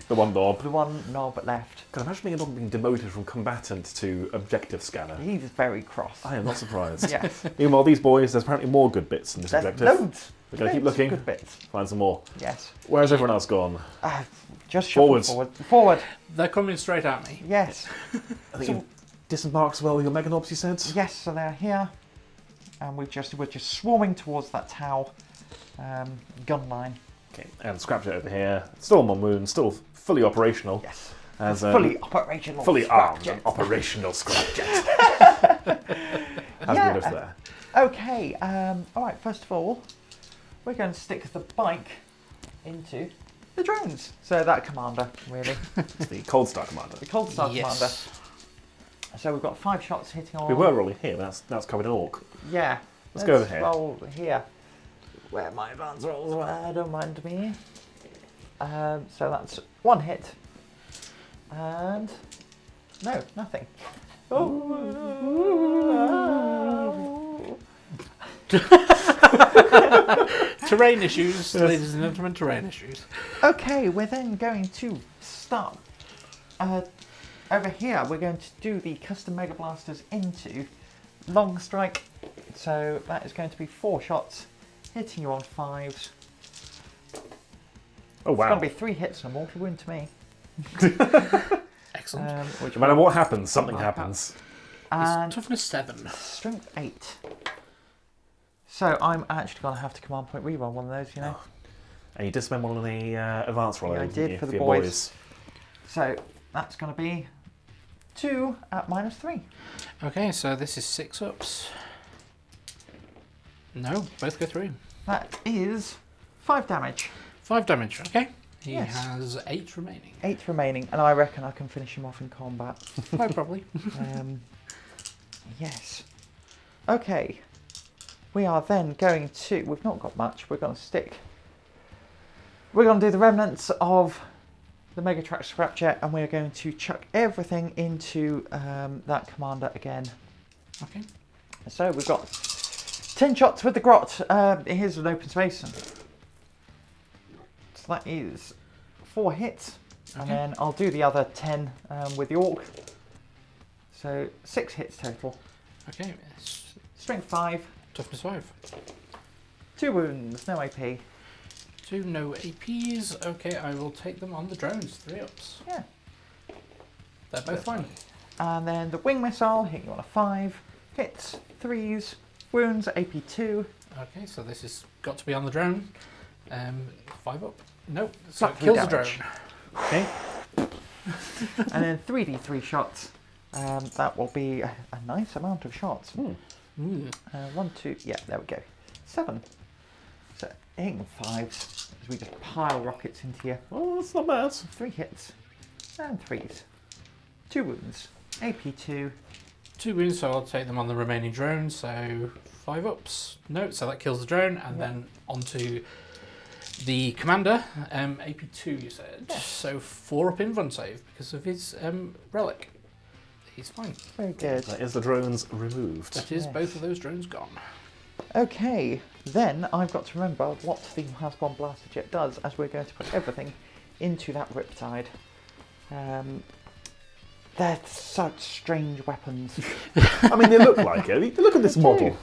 The one knob. the one knob left. Can I imagine Meganobz being demoted from combatant to objective scanner? He's very cross. I am not surprised. Yes. Meanwhile, these boys, there's apparently more good bits in this There's objective. loads. We're going to keep loads of looking, Good bits. find some more. Yes. Where's everyone else gone? Just shuffle Forwards. Forward. They're coming straight at me. Yes. I think So- you disembarked as well with your Meganobz, you said? Yes. So they're here, and we're just swarming towards that T'au gun line. Okay, and Scrapjet over here. Still on moon, still fully operational. Yes. As Fully operational. fully armed Scrapjet. and operational Scrapjet. Has Yeah. rid of there. Okay, all right, first of all, we're going to stick the bike into the drones. So that commander, really. It's the Cold Star Commander. The Cold Star Yes. commander. So we've got 5 shots hitting on... We were rolling here, but that's covered in Orc. Yeah. Let's go over here. Roll here. Where my advance rolls were, don't mind me. So that's 1 hit. And... No, nothing. Oh. Terrain issues, ladies and gentlemen, terrain issues. Okay, we're then going to start. Over here, we're going to do the custom Mega Blasters into long strike. So that is going to be 4 shots, hitting you on 5s. Oh, wow. It's going to be 3 hits and a mortal wound to me. Excellent. Which No matter what happens, something happens. And It's toughness 7. strength 8. So I'm actually going to have to command point reroll one of those, you know. And you dismember one of the advanced rollers. Yeah, I did for the your boys. So that's going to be 2 at -3. Okay, so this is 6 ups. No, both go through. That is 5 damage. 5 damage, okay. He Yes. has 8 remaining. 8 remaining, and I reckon I can finish him off in combat. Quite probably. Yes. Okay. We are then going to... We've not got much. We're going to stick... We're going to do the remnants of the Megatrakk Scrapjet, and we're going to chuck everything into that commander again. Okay. So we've got 10 shots with the grot. Here's an open space. So that is 4 hits. And Okay. then I'll do the other 10 with the Orc. So 6 hits total. Okay, it's Strength 5. toughness 5. 2 wounds, no AP. 2 no APs. Okay, I will take them on the drones. 3 ups. Yeah. They're both fine. And then the wing missile, hitting you on a 5. Hits, 3s, wounds, AP 2. Okay, so this has got to be on the drone. 5 up. Nope. So Flat it kills the damage. drone. Okay. And then 3d3 shots. That will be a nice amount of shots. Mm. 1, 2, yeah, there we go. 7. So hitting 5s as we just pile rockets into you. Well, that's not bad. 3 hits and 3s. 2 wounds, AP 2. 2 wounds, so I'll take them on the remaining drone. So 5 ups. No, so that kills the drone, and Yeah. then onto the commander. AP 2, you said. Yes. So 4 up in run save because of his relic. He's fine. Very good. That is the drones removed. That is Yes. both of those drones gone. Okay, then I've got to remember what the Housebound Blaster Jet does, as we're going to put everything into that Riptide. They're such strange weapons. I mean, they look like it. Look at this model.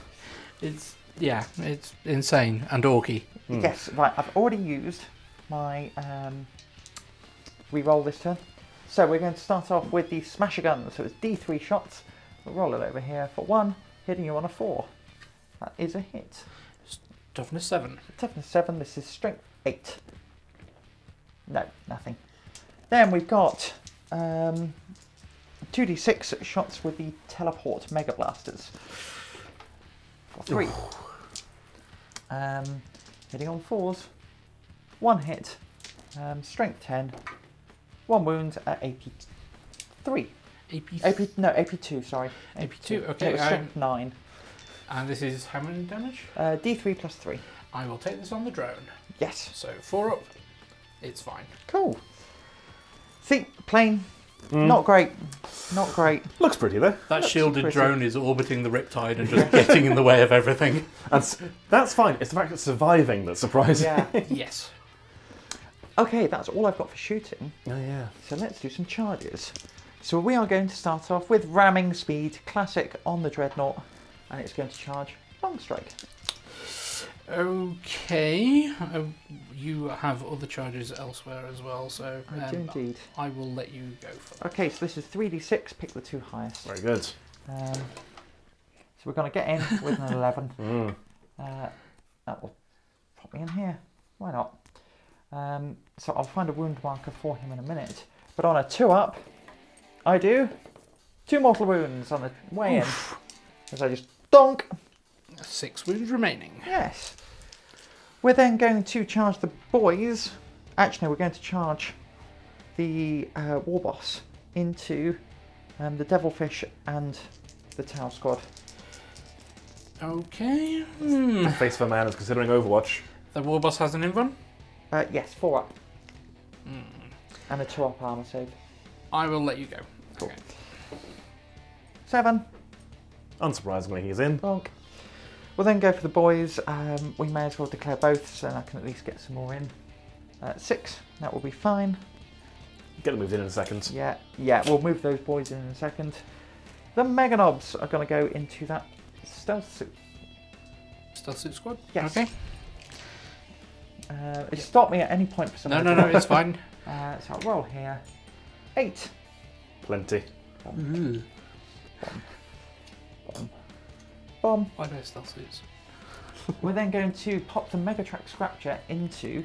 It's it's insane and orky. Yes, right, I've already used my re-roll this turn. So we're going to start off with the Smasher Gun. So it's D3 shots. We'll roll it over here for 1, hitting you on a 4. That is a hit. Toughness 7. Toughness 7, this is Strength 8. No, nothing. Then we've got 2d6 shots with the Teleport Mega Blasters. For 3. Hitting on 4s. 1 hit. Strength 10. 1 wound at AP 3. AP 2, sorry. AP2, okay, It was Strength 9. And this is how many damage? D3 plus 3. I will take this on the drone. Yes. So 4 up. It's fine. Cool. See, plane. Not great. Not great. Looks pretty though. That shielded pretty. drone is orbiting the Riptide and just getting in the way of everything. And that's fine. It's the fact it's surviving that's surprising. Yeah. Yes. Okay, that's all I've got for shooting. Oh yeah. So let's do some charges. So we are going to start off with ramming speed, classic on the Dreadnought, and it's going to charge long strike. Okay. You have other charges elsewhere as well, so I do indeed. I will let you go for that. Okay, so this is 3d6, pick the 2 highest. Very good. So we're going to get in with an 11. That will pop me in here. Why not? So I'll find a wound marker for him in a minute. But on a 2-up, I do 2 mortal wounds on the way in. As I just Donk. 6 wounds remaining. Yes. We're then going to charge the boys. Actually, no, we're going to charge the Warboss into the Devilfish and the T'au squad. Okay. The face of a man is considering Overwatch. The Warboss has an invuln? Yes, 4 up. And a 2 up armor save. I will let you go. Cool. Okay. 7. Unsurprisingly, he's in. Donk. We'll then go for the boys. We may as well declare both, so I can at least get some more in. 6. That will be fine. Get them moved in a second. Yeah, we'll move those boys in a second. The Meganobz are going to go into that stealth suit. Stealth suit squad? Yes. Okay. Stop me at any point for some reason. No, it's fine. So I'll roll here. 8. Plenty. Ooh. Bomb. Why do I have stealth suits? We're then going to pop the Megatrakk Scrapjet into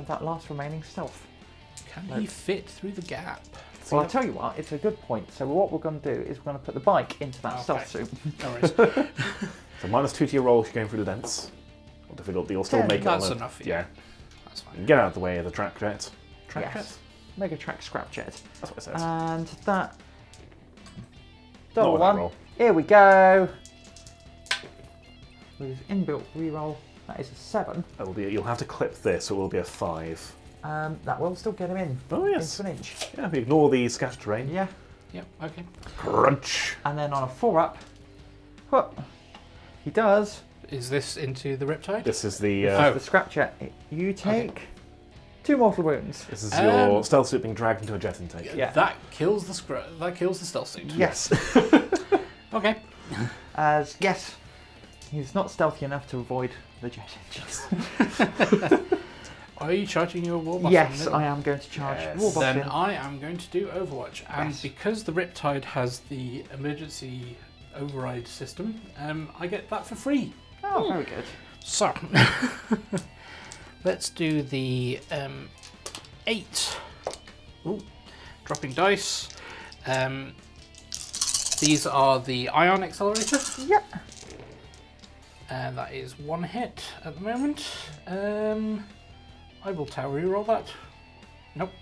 that last remaining stealth. Can he fit through the gap? Well, I'll tell you what, it's a good point. So what we're going to do is we're going to put the bike into that stealth suit. No worries. So -2 to your roll if you're going through the dents. Or difficult, you'll still 10. make it. That's enough, yeah. That's fine. Get out of the way of the track jet. Yes. Megatrakk Scrapjet. That's what it says. And that Not double with that one. roll. Here we go. With his inbuilt reroll, that is a 7. It will be, you'll have to clip this, so it will be a 5. That will still get him in. Oh, yes. Into an inch. Yeah, we ignore the scattered terrain. Yeah. Yep, okay. Crunch! And then on a 4 up, whoop, he does. Is this into the Riptide? This is the The Scrapjet. You take 2 mortal wounds. this is your stealth suit being dragged into a jet intake. Yeah. That kills the stealth suit. Yes. Okay. As yes, he's not stealthy enough to avoid the jet engines. Are you charging your Warboss? Yes, I am going to charge Yes. Warboss Then in. I am going to do Overwatch, and Yes. because the Riptide has the emergency override system, I get that for free. Oh, very good. So, let's do the 8. Ooh, dropping dice. These are the ion accelerator. Yep. And that is 1 hit at the moment. I will T'au reroll that. Nope.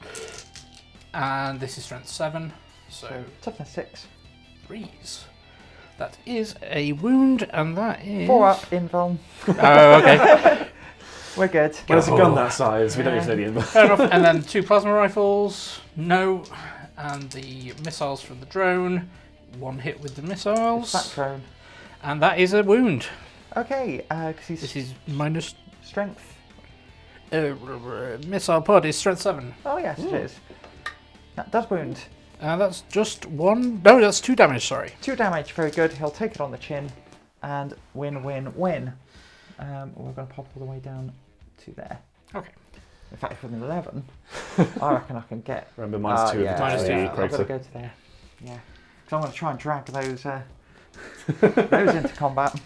And this is strength 7, so Toughness 6. 3s. That is a wound, and that is 4 up, invuln. Oh, okay. We're good. When it's a gun that size, we don't need to know the info. Fair enough. And then 2 plasma rifles. No. And the missiles from the drone. 1 hit with the missiles. Back drone. And that is a wound. Okay, because he's This is minus. strength. Missile pod is strength 7. Oh yes, it is. That does wound. That's just 1. No, that's 2 damage, sorry. 2 damage, very good. He'll take it on the chin and win. We're going to pop all the way down to there. Okay. In fact, with an 11, I reckon I can get. Remember, -2 yeah, of minus the two. I've got to Crater. go to there. Yeah, because I'm going to try and drag those into combat.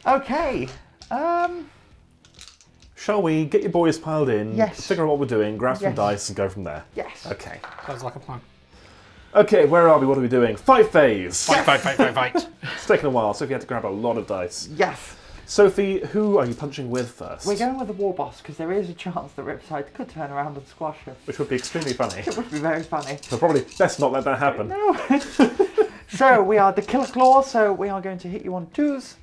Okay. Shall we get your boys piled in? Yes. Figure out what we're doing, grab some Yes. dice, and go from there. Yes. Okay. Sounds like a plan. Okay, where are we? What are we doing? Fight phase! Fight. It's taken a while, Sophie had to grab a lot of dice. Yes. Sophie, who are you punching with first? We're going with the Warboss because there is a chance that Riptide could turn around and squash him. Which would be extremely funny. It would be very funny. So probably best not let that happen. No. So we are the Killer Claw, so we are going to hit you on 2s.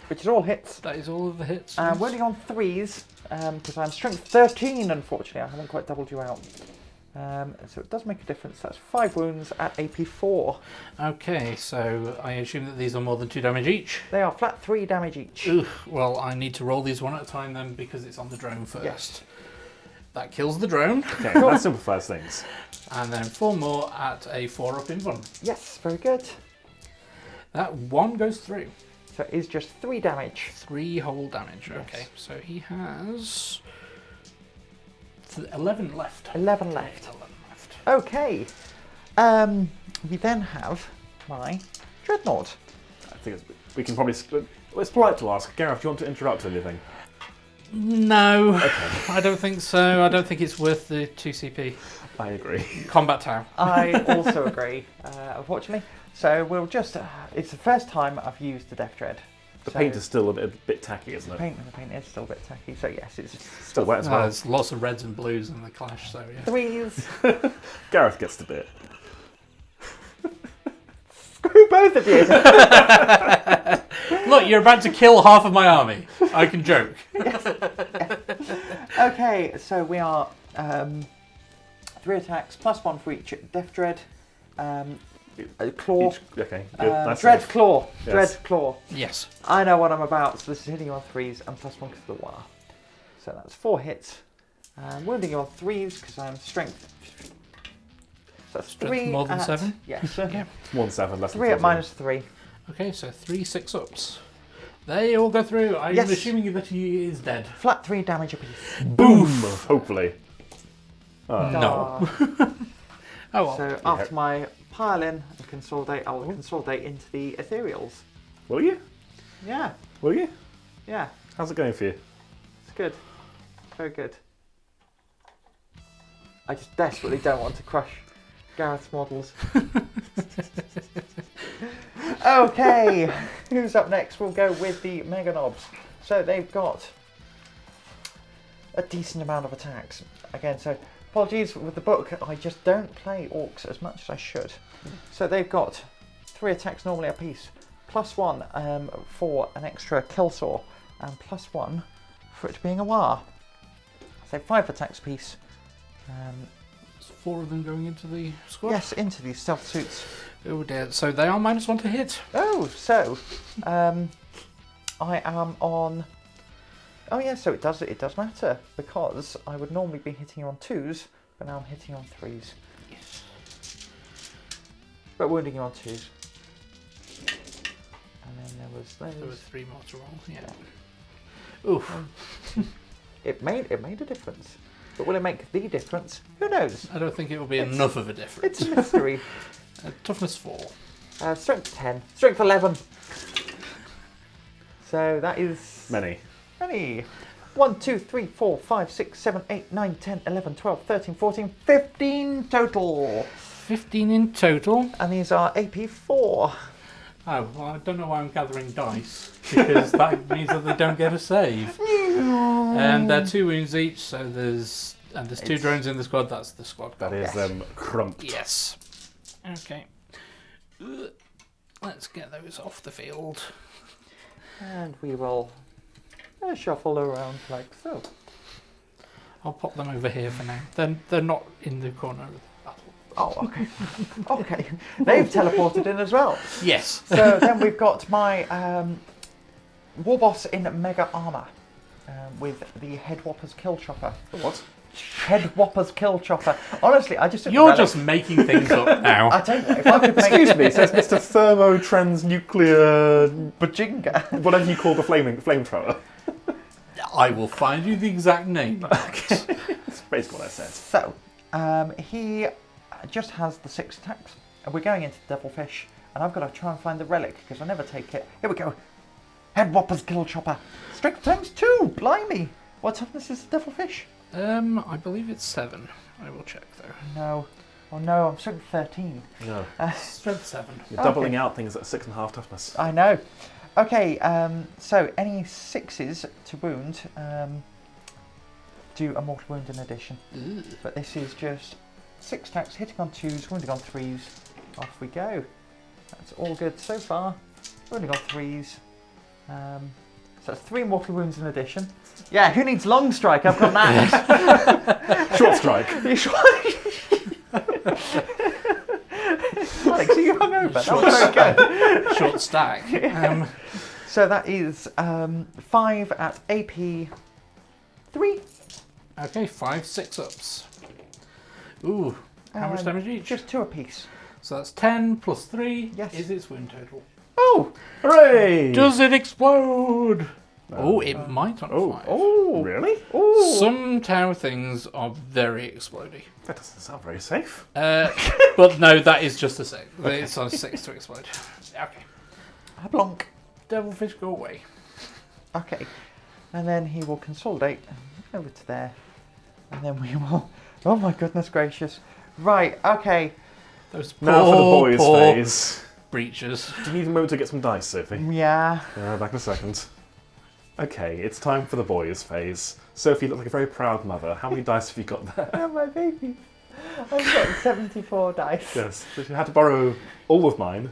Which is all hits. That is all of the hits. We're only on 3s, because I'm strength 13, unfortunately. I haven't quite doubled you out. So it does make a difference. That's 5 wounds at AP 4. Okay, so I assume that these are more than 2 damage each. They are flat 3 damage each. Ugh, well, I need to roll these one at a time then because it's on the drone first. Yes. That kills the drone. Okay, that simplifies things. And then 4 more at a 4 up in one. Yes, very good. That 1 goes through. So it is just 3 damage. 3 whole damage. Yes. Okay, so he has 11 left. 11 left. 11 left. Okay. We then have my Dreadnought. I think we can probably... It's polite to ask. Gareth, do you want to interrupt anything? No, I don't think so. I don't think it's worth the 2 CP. I agree. Combat T'au. I also agree, unfortunately. So we'll just, it's the first time I've used the Death Dread. The paint is still a bit tacky, isn't it? The paint is still a bit tacky, so yes, it's Still wet as well. There's lots of reds and blues in the clash, so yeah. 3s. Gareth gets the bit. Screw both of you! Look, you're about to kill half of my army. I can joke. Okay, so we are 3 attacks, +1 for each Death Dread. Claw. Okay, good. That's Dread safe. Claw. Yes. Dread Claw. Yes. I know what I'm about, so this is hitting you on 3s and +1 because of the wire. So that's 4 hits. Wounding you on 3s because I'm strength. So that's Strength 3 more than at, 7? Yes. Okay. 1/7, less than 3 at 14. -3. Okay, so 3 6-ups. They all go through. I'm Yes. assuming that he is dead. Flat 3 damage apiece. Boom! Hopefully. No. Oh well. So after my pile in and consolidate, I will consolidate into the ethereals. Will you? Yeah, Will you? yeah, How's it going for you? it's good. Very good. I just desperately don't want to crush Gareth's models. Okay, who's up next? We'll go with the Meganobz. So they've got a decent amount of attacks. Again, so apologies with the book, I just don't play Orks as much as I should. So they've got 3 attacks normally apiece, +1 for an extra Killsaw, and +1 for it being a war. So 5 attacks apiece. There's 4 of them going into the squad. Yes, into these stealth suits. Oh dear. So they are -1 to hit. Oh, so I am on. Oh yeah, so it does matter because I would normally be hitting you on 2s, but now I'm hitting you on 3s. Yes. But wounding you on 2s. And then there was those. There were 3 more to roll. Yeah. Oof. It made a difference, but will it make the difference? Who knows? I don't think it will be enough of a difference. It's a mystery. Toughness 4. Strength 10, strength 11. So that is Many. 1, 2, 3, 4, 5, 6, 7, 8, 9, 10, 11, 12, 13, 14, 15 total. 15 in total. And these are AP 4. Oh, well, I don't know why I'm gathering dice, because that means that they don't get a save. And they're 2 wounds each, so there's 2 drones in the squad, that's the squad. That is Yes. crumped. Yes. Okay. Let's get those off the field. And we will shuffle around like so. I'll pop them over here for now. They're not in the corner of the battle. Oh, okay. Okay. They've teleported in as well. Yes. So then we've got my Warboss in Mega Armour with the Head Whopper's Kill Chopper. The what? Head Whopper's Kill Chopper. Honestly, I just... You're just making things up now. I don't know. If I could make... Excuse me, it says Mr. Thermotransnuclear... Bajinga. Whatever you call the flamethrower. I will find you the exact name. That's basically what I said. So, he just has the 6 attacks. And we're going into Devilfish, and I've got to try and find the relic, because I never take it. Here we go. Head Whopper's Kill Chopper. Strength times 2. Blimey. What toughness is the Devilfish? I believe it's 7. I will check though. No. Oh no, I'm strength 13. No. Strength 7. You're doubling out things at 6.5 toughness. I know. Okay, so any 6s to wound do a mortal wound in addition. Ooh. But this is just 6 attacks, hitting on 2s, wounding on 3s. Off we go. That's all good so far. Wounding on 3s. So that's 3 mortal wounds in addition. Yeah, who needs long strike? I've got that. Short strike. Alex, are you hungover? That was very good. Short stack. So that is 5 at AP 3. Okay, 5 6-ups. Ooh, how much damage each? Just 2 apiece. So that's 10 plus 3 Yes. is its wound total. Oh! Hooray! Does it explode? Oh, it might on 5. Oh! Really? Oh! Some tower things are very explodey. That doesn't sound very safe. But no, that is just a 6. It's on a 6 to explode. Okay. Blonk. Devilfish, go away. Okay. And then he will consolidate over to there. And then we will... Oh my goodness gracious. Right, okay. Those Now for the boys poor phase. breaches. Do you need a moment to get some dice, Sophie? Yeah. Back in a second. Okay, it's time for the boys phase. Sophie, you look like a very proud mother. How many dice have you got there? Oh, my baby. I've got 74 dice. Yes, so she had to borrow all of mine.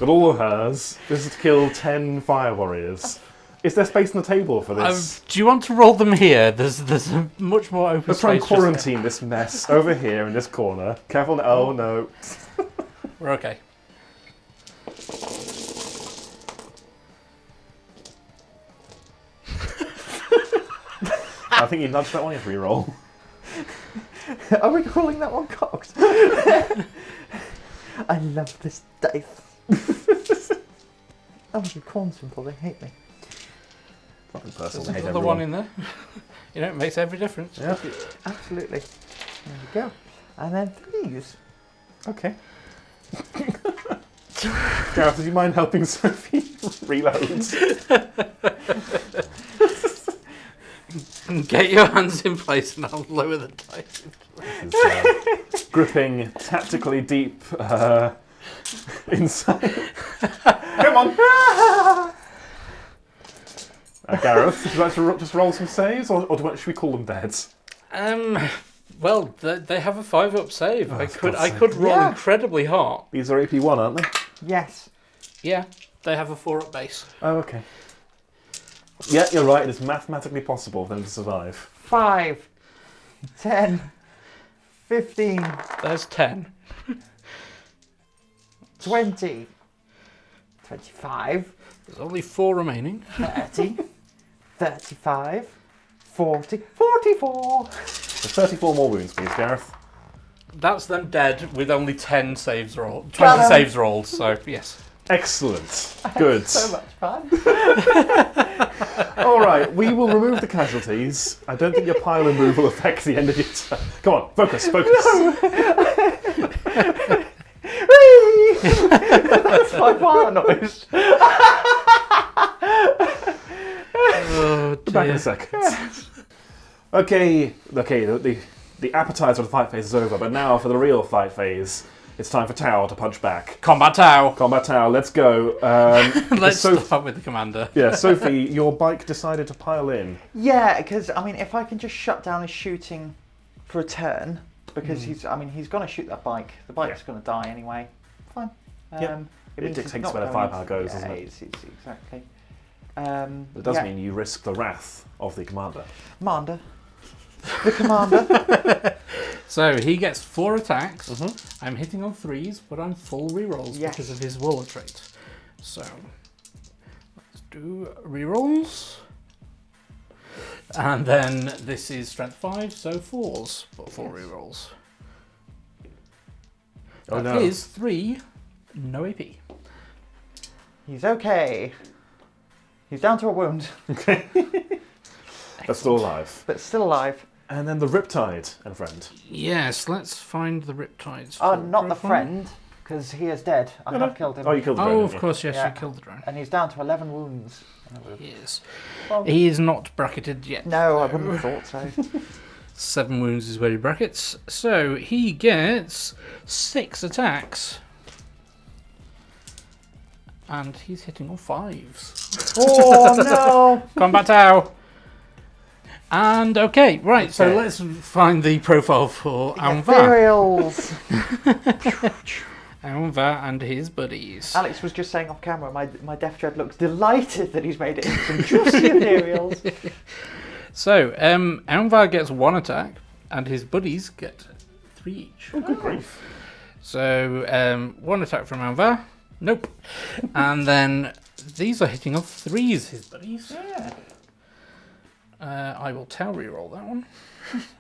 Got all of hers. This is to kill 10 fire warriors. Is there space on the table for this? Do you want to roll them here? There's a much more open Let's try and space. quarantine this mess over here in this corner. Careful now. Oh no. We're okay. I think you nudged that one. You have to re-roll. Are we calling that one cocked? I love this dice. Oh, you corn simple, they hate me. Fucking personal. There's Hate another one everyone. in there. You know, it makes every difference. Yeah. Absolutely. There we go. And then these. Okay. Gareth, do you mind helping Sophie reload? Get your hands in place and I'll lower the dice. Gripping tactically deep inside. Come on! Gareth, would you like to just roll some saves, or should we call them deads? Well, they have a 5-up save. I for God's could roll Yeah. incredibly hard. These are AP1, aren't they? Yes. Yeah, they have a 4-up base. Oh, okay. Yeah, you're right. It is mathematically possible for them to survive. 5, 10, 15, There's 10. 20, 25, There's only 4 remaining. 30, 35, 40, 44. So 34 more wounds, please, Gareth. That's them dead with only 10 saves rolled. 20 Ta-da. saves rolled, so yes. Excellent. Good. So much fun. All right, we will remove the casualties. I don't think your pile and move will affect the end of your turn. Come on, focus. That's my fire noise. Oh, Back in dear. a second. Okay. The appetizer of the fight phase is over, but now for the real fight phase, it's time for T'au to punch back. Combat T'au. Combat T'au, let's go. Let's So- start with the commander. Yeah, Sophie, your bike decided to pile in. Yeah, because I mean, if I can just shut down his shooting for a turn, because he's going to shoot that bike. The bike's going to die anyway. Fine. Yep. It means dictates he's not where the going firepower to- goes, yeah, doesn't it? It's exactly. It does mean you risk the wrath of the commander. Commander. The commander. So he gets 4 attacks. Mm-hmm. I'm hitting on 3s, but I'm full rerolls Yes. because of his Waller trait. So let's do rerolls. And then this is strength 5, so 4s, but 4 rerolls. Oh That no. is 3, no AP. He's okay. He's down to a wound, That's still alive. but still alive. And then the Riptide and friend. Yes, let's find the Riptides. Oh, for not the profile. friend, because he is dead. I No, no. have killed him. Oh, you killed the Oh, drone, of didn't you? course, yes, Yeah. you killed the drone. And he's down to 11 wounds. Yes. Well, He is not bracketed yet. no, I wouldn't have thought so. 7 wounds is where he brackets. So he gets 6 attacks. And he's hitting on 5s. Oh no! Combat T'au. And okay, right, so Okay. let's find the profile for Anvar. Ethereals. Anvar and his buddies. Alex was just saying off camera, my Death Dread looks delighted that he's made it into some juicy ethereals. So, Anvar gets 1 attack, and his buddies get 3 each. Oh, good grief. So, 1 attack from Anvar. Nope. And then these are hitting on 3s, his buddies. Yeah. I will T'au reroll that one.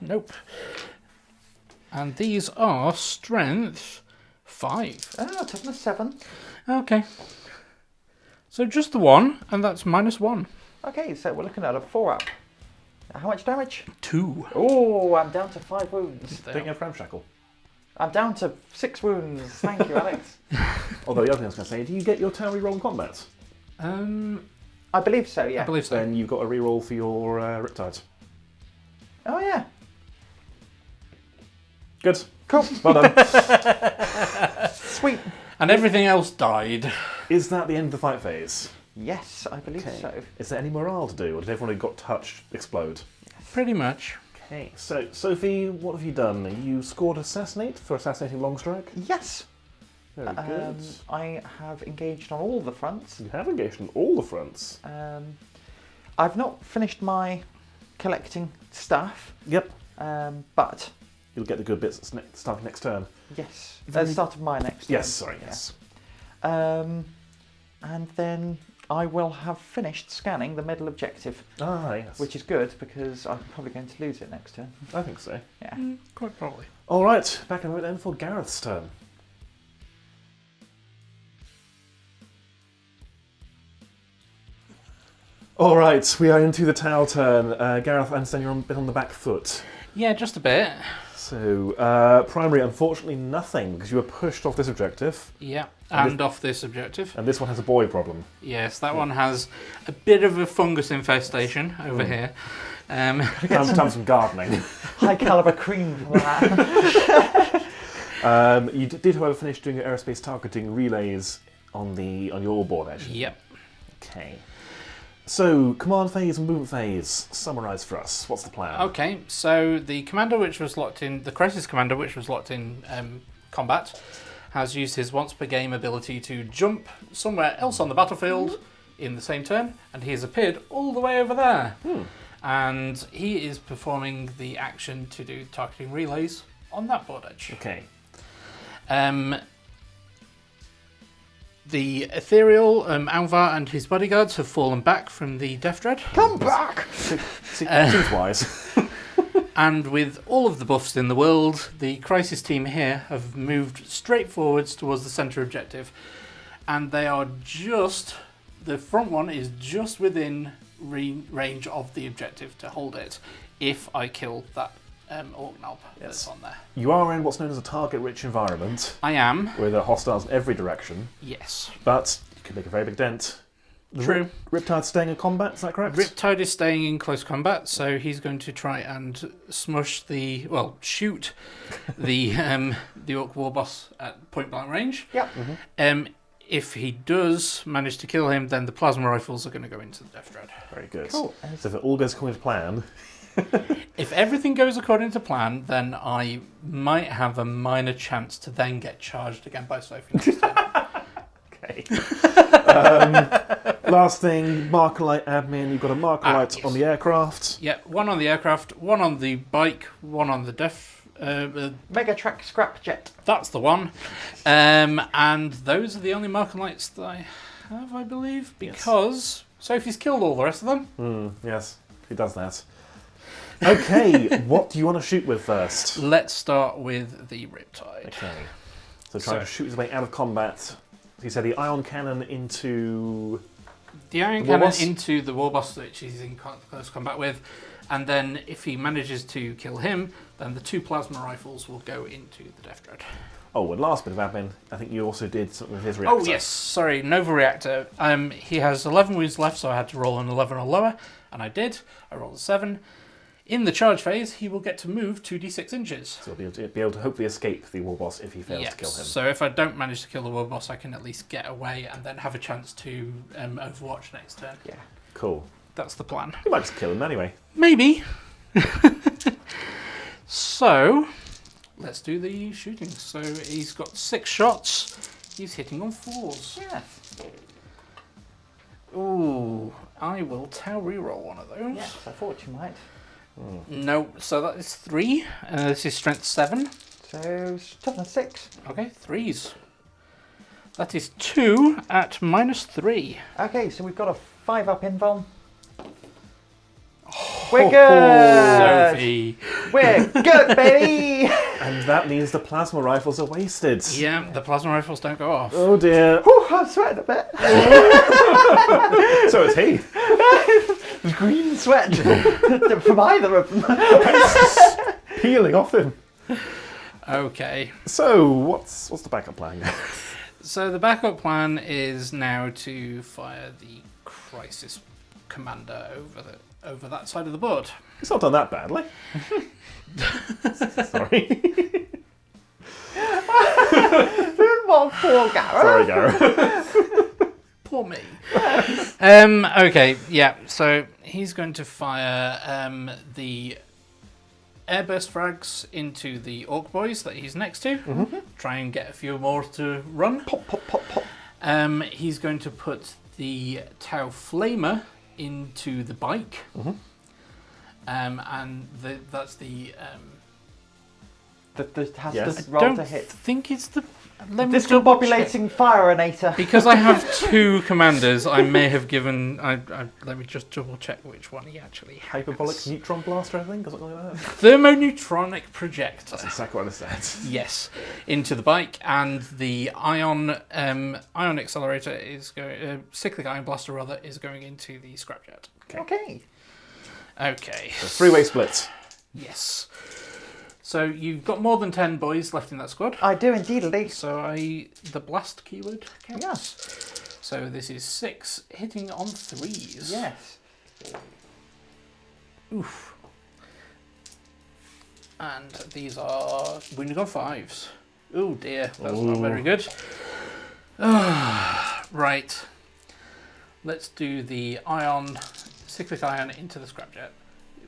Nope. And these are strength 5. Oh, toughness 7. Okay. So just the 1, and that's -1. Okay, so we're looking at a 4-up. How much damage? 2. Oh, I'm down to 5 wounds. Taking a frame shackle. I'm down to 6 wounds. Thank you, Alex. Although the other thing I was going to say, do you get your T'au reroll in combat? I believe so, yeah. I believe so. Then you've got a reroll for your Riptides. Oh, yeah. Good. Cool. Well done. Sweet. And everything else died. Is that the end of the fight phase? Yes, I believe so. Is there any morale to do, or did everyone who got touched explode? Pretty much. Okay, so Sophie, what have you done? You scored Assassinate for assassinating Longstrike? Yes. Very good. I have engaged on all the fronts. You have engaged on all the fronts. I've not finished my collecting stuff. Yep. But You'll get the good bits starting next turn. yes, at the start of my next turn. Yes, sorry, yes. And then I will have finished scanning the middle objective, Ah, yes. which is good because I'm probably going to lose it next turn. I think so. Yeah. Quite probably. All right, back in a moment then for Gareth's turn. All right, we are into the T'au turn. Gareth, I understand you're a bit on the back foot. Yeah, just a bit. So, primary, unfortunately, nothing, because you were pushed off this objective. Yeah, and off this objective. And this one has a boy problem. Yes, that one has a bit of a fungus infestation over here. Time for some gardening. High caliber cream for that. You did, however, finish doing your aerospace targeting relays on your board, actually. Yep. Okay. So, command phase and movement phase. Summarise for us. What's the plan? Okay, so the commander which was locked in, the crisis commander which was locked in combat, has used his once per game ability to jump somewhere else on the battlefield in the same turn, and he has appeared all the way over there. And he is performing the action to do targeting relays on that board edge. Okay. The ethereal Alvar and his bodyguards have fallen back from the Death Dread. Come back! Seems wise. And with all of the buffs in the world, the crisis team here have moved straight forwards towards the centre objective. And they are the front one is just within range of the objective to hold it if I kill that Ork Knob that's on there. You are in what's known as a target-rich environment. I am. With hostiles in every direction. Yes. But you can make a very big dent. True. Riptide's staying in combat, is that correct? Riptide is staying in close combat, so he's going to try and shoot the Ork Warboss at point blank range. Yep. If he does manage to kill him, then the plasma rifles are going to go into the Death Dread. Very good. Cool. So if it all goes according to plan... If everything goes according to plan, then I might have a minor chance to then get charged again by Sophie next turn. Okay. Last thing, marker light admin. You've got a marker light on the aircraft. Yeah, one on the aircraft, one on the bike, one on the Megatrakk Scrapjet. That's the one. And those are the only marker lights that I have, I believe, because Sophie's killed all the rest of them. Yes, he does that. Okay, what do you want to shoot with first? Let's start with the Riptide. Okay. So trying to shoot his way out of combat. So you said the ion cannon into... The ion cannon into the Warboss, which he's in close combat with. And then if he manages to kill him, then the 2 plasma rifles will go into the Death Dread. Oh, and last bit of admin, I think you also did something with his reactor. Oh yes, sorry, Nova Reactor. He has 11 wounds left, so I had to roll an 11 or lower, and I did. I rolled a 7. In the charge phase, he will get to move 2d6 inches. So he'll be able to hopefully escape the Warboss if he fails to kill him. So if I don't manage to kill the Warboss, I can at least get away and then have a chance to Overwatch next turn. Yeah. Cool. That's the plan. You might just kill him anyway. Maybe. So, let's do the shooting. So he's got 6 shots. He's hitting on 4s. Yeah. Ooh, I will reroll one of those. Yes, I thought you might. No, so that is 3. This is strength 7. So, toughness 6. Okay, 3s. That is 2 at -3. Okay, so we've got a 5 up invuln. We're good! Sophie. We're good, baby! And that means the plasma rifles are wasted. Yeah, the plasma rifles don't go off. Oh dear. Whew, I'm sweating a bit. So is he. Green sweat from either of them. Peeling off him. Okay. So, what's the backup plan? So the backup plan is now to fire the crisis commander over that side of the board. It's not done that badly. Sorry. Well, poor Gareth. Sorry, Gareth. Poor me. Okay, yeah. So he's going to fire the airburst frags into the orc boys that he's next to. Try and get a few more to run. Pop, pop, pop, pop. He's going to put the T'au flamer into the bike. And that's the. That has Yes. to roll don't to hit. think it's the. Let me double check. Discombobulating fireinator. Because I have two commanders, I may have given. Let me just double check which one he actually has. Hyperbolic neutron blaster, I think, or something like that. Thermoneutronic projector. That's exactly what I said. Yes, into the bike, and the ion accelerator is going. Cyclic ion blaster rather is going into the scrapjet. Okay. Okay. So three-way split. Yes. So you've got more than 10 boys left in that squad. I do indeed, Lee. So the blast keyword counts. Yes. So this is 6 hitting on 3s. Yes. Oof. And these are wounding on 5s. Oh dear, that's not very good. Right. Let's do the cyclic ion into the scrapjet.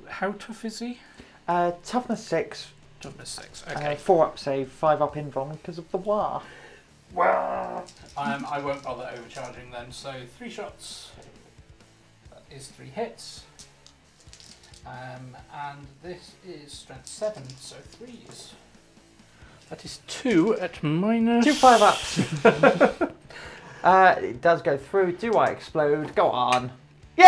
How tough is he? Toughness 6. Toughness 6. Okay. 4 up save, 5 up invuln because of the war. I won't bother overcharging then. So 3 shots. That is 3 hits. And this is strength 7, so 3s. That is 2 at minus. 2 5 ups. It does go through. Do I explode? Go on. Yay!